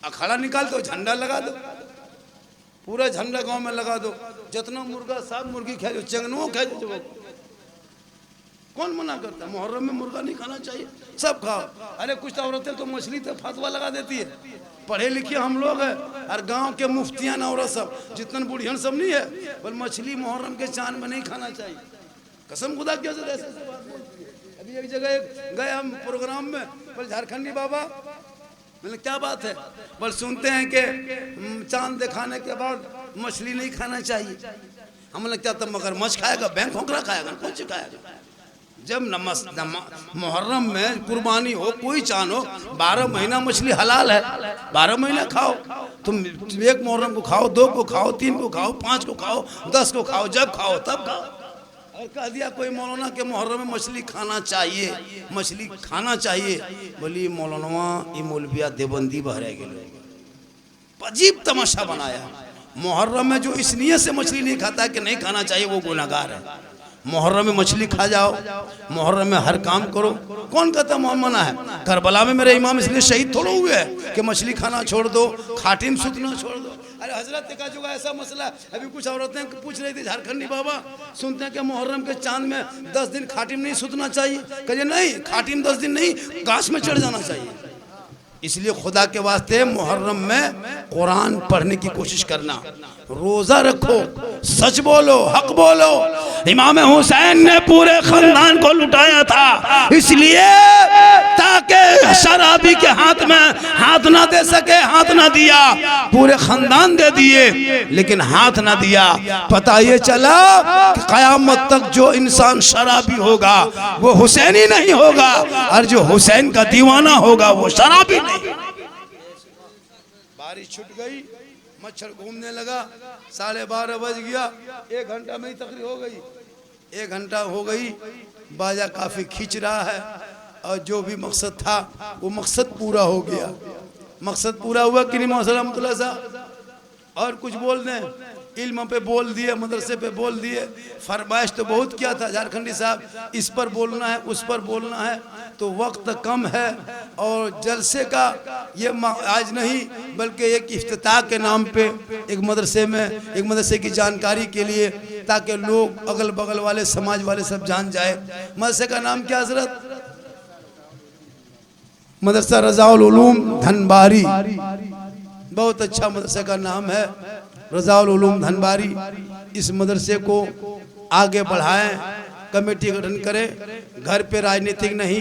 अखाड़ा निकाल दो, झंडा लगा दो, पूरा झंडा गांव में लगा दो, जितना मुर्गा सब मुर्गी खा दो, चंगनुओं खा दो। कौन मना करता है? मुहर्रम में मुर्गा नहीं खाना चाहिए, सब खाओ। अरे कुछ औरतें तो मछली तो फतवा लगा देती है, पढ़े लिखे हम लोग हैं, और गांव के मुफ्तियान औरत सब जितन बुढ़ियन सब नहीं है, पर मछली मुहर्रम के चांद में नहीं खाना चाहिए। कसम खुदा की ऐसे बात बोलती है। अभी एक जगह गए हम प्रोग्राम में, बोले झारखंडी बाबा, मतलब क्या बात है, बस सुनते हैं कि चांद दिखाने के बाद मछली नहीं खाना चाहिए। हम लोग क्या, तब मगरमच्छ खाएगा, बैंक खोखरा खाएगा, कौन सी खाएगा? जब मुहर्रम में कुर्बानी हो, कोई चांद हो, 12 महीना मछली हलाल है, 12 महीना खाओ। तुम एक मुहर्रम को खाओ, 2 को खाओ, 3 को खाओ, 5 को खाओ, 10 को खाओ, जब खाओ तब खाओ। और कह दिया कोई मौलाना के मुहर्रम में मछली खाना चाहिए, मछली खाना चाहिए। बोली मौलाना ये मौलविया देवबंदी बहरे गए, अजीब तमाशा बनाया। मुहर्रम में जो इस नियत से मछली नहीं खाता है कि नहीं खाना चाहिए, वो गुनाहगार है। मुहर्रम में मछली खा जाओ, मुहर्रम में हर काम करो, कौन कहता मना है? करबला में मेरे इमाम इसलिए शहीद थोड़ा हुए हैं कि मछली खाना छोड़ दो, खाटिम सुतना छोड़ दो। अरे हजरत का जो ऐसा मसला, अभी कुछ औरतें पूछ रही थी, झारखंडी बाबा सुनते हैं कि मुहर्रम के चांद में 10 दिन खाटिम नहीं सुतना चाहिए। कहिए नहीं, खाटिम 10 दिन नहीं, गाछ में चढ़ जाना चाहिए। इसलिए खुदा के वास्ते मुहर्रम में कुरान पढ़ने की कोशिश करना, रोजा रखो, सच बोलो, हक बोलो। इमाम हुसैन ने पूरे खानदान को लुटाया था, इसलिए ताकि शराबी के हाथ में हाथ ना दे सके, हाथ ना दिया। पूरे खानदान दे दिए लेकिन हाथ ना दिया। पता ये चला कि कयामत तक जो इंसान शराबी होगा वो हुसैनी नहीं होगा, और जो हुसैन का दीवाना होगा वो शराबी नहीं। बारिश छूट गई, मच्छर घूमने लगा, 12:30 बज गया, 1 घंटा में ही तकरीर हो गई। 1 घंटा हो गई, बाजा काफी खींच रहा है, और जो भी मकसद था वो मकसद पूरा हो गया। मकसद पूरा हुआ कि नहीं मौसला साहब? और कुछ बोल दें? इल्म पे बोल दिए, मदरसे पे बोल दिए, फरमाइश तो बहुत किया था झारखंडी साहब, इस पर बोलना है, उस पर बोलना है, तो वक्त कम है। और जलसे का ये आज नहीं बल्कि एक इफ्तिताह के नाम पे एक मदरसे में, एक मदरसे की जानकारी के लिए, ताकि लोग अगल बगल वाले समाज वाले सब जान जाए। मदरसे का नाम क्या हजरत? मदरसा रज़ाउल उलूम धनबारी। बहुत अच्छा मदरसे का नाम है, रज़ाउल उलूम धनबारी। इस मदरसे को आगे बढ़ाएं, कमेटी गठन करें। घर पे राजनीतिक नहीं,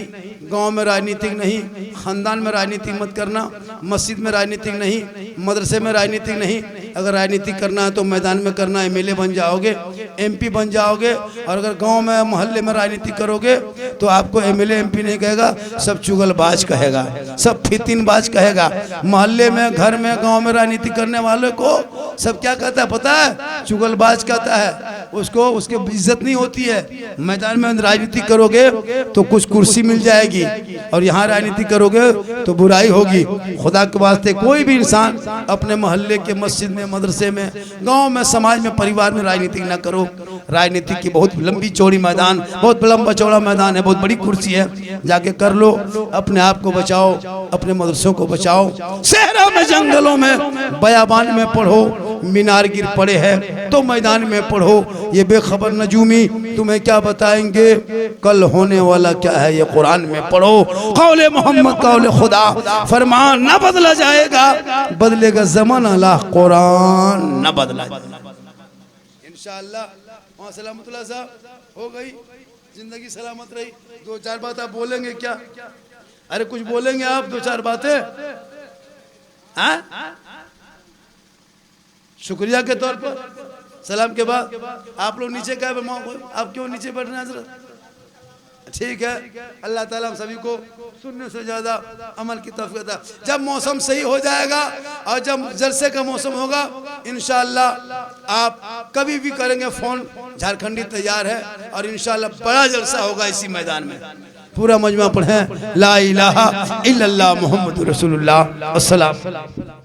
गांव में राजनीतिक नहीं, खानदान में राजनीतिक मत करना, मस्जिद में राजनीतिक नहीं, मदरसे में राजनीतिक नहीं। अगर राजनीतिक करना है तो मैदान में करना, एमएलए बन जाओगे, एमपी बन जाओगे। और अगर गांव में मोहल्ले में राजनीति करोगे तो आपको एमएलए एमपी नहीं कहेगा, सब चुगलबाज कहेगा, सब फितिनबाज कहेगा। मोहल्ले में, घर में, गांव में राजनीति करने वालों को सब क्या कहता है पता है? चुगलबाज कहता है। उसको उसकी इज्जत नहीं होती है। मैदान में राजनीति करोगे तो कुछ कुर्सी मिल जाएगी, और यहाँ राजनीति करोगे तो बुराई होगी। खुदा के वास्ते कोई भी इंसान अपने मोहल्ले के, मस्जिद में, मदरसे में, गांव में, समाज में, परिवार में राजनीति ना करो। राजनीति की बहुत लंबी चौड़ी मैदान, बहुत लंबा चौड़ा मैदान है, बहुत बड़ी कुर्सी है, जाके कर लो। अपने आप को बचाओ, अपने मदरसों को बचाओ। सहरा में, जंगलों में, बयाबान में पढ़ो। मीनार गिर पड़े हैं तो मैदान में पढ़ो। ये बेखबर नजूमी तुम्हें क्या बताएंगे कल होने वाला क्या है, ये कुरान में पढ़ो। कौले मोहम्मद, कौले खुदा, फरमान न बदला जाएगा, बदलेगा ज़माना, ला कुरान न बदला। इंशाअल्लाह वहाँ सलामतुल्लाह साहब हो गई, जिंदगी सलामत रही। 2-4 बात आप बोलेंगे क्या? अरे कुछ बोलेंगे आप, 2-4 बातें? हाँ, शुक्रिया के तौर पर सलाम के बाद आप लोग नीचे क्या, आप क्यों नीचे बैठना है हजरत? ठीक है, अल्लाह ताला हम सभी को सुनने से ज़्यादा अमल की तौफीक देता। जब मौसम सही हो जाएगा और जब जलसे का मौसम होगा, इंशाअल्लाह आप कभी भी करेंगे फ़ोन, झारखंडी तैयार है। और इंशाअल्लाह बड़ा जलसा होगा इसी मैदान में। पूरा मजमा पढ़ें ला इलाहा इल्लल्लाह मुहम्मदुर रसूलुल्लाह। अस्सलाम।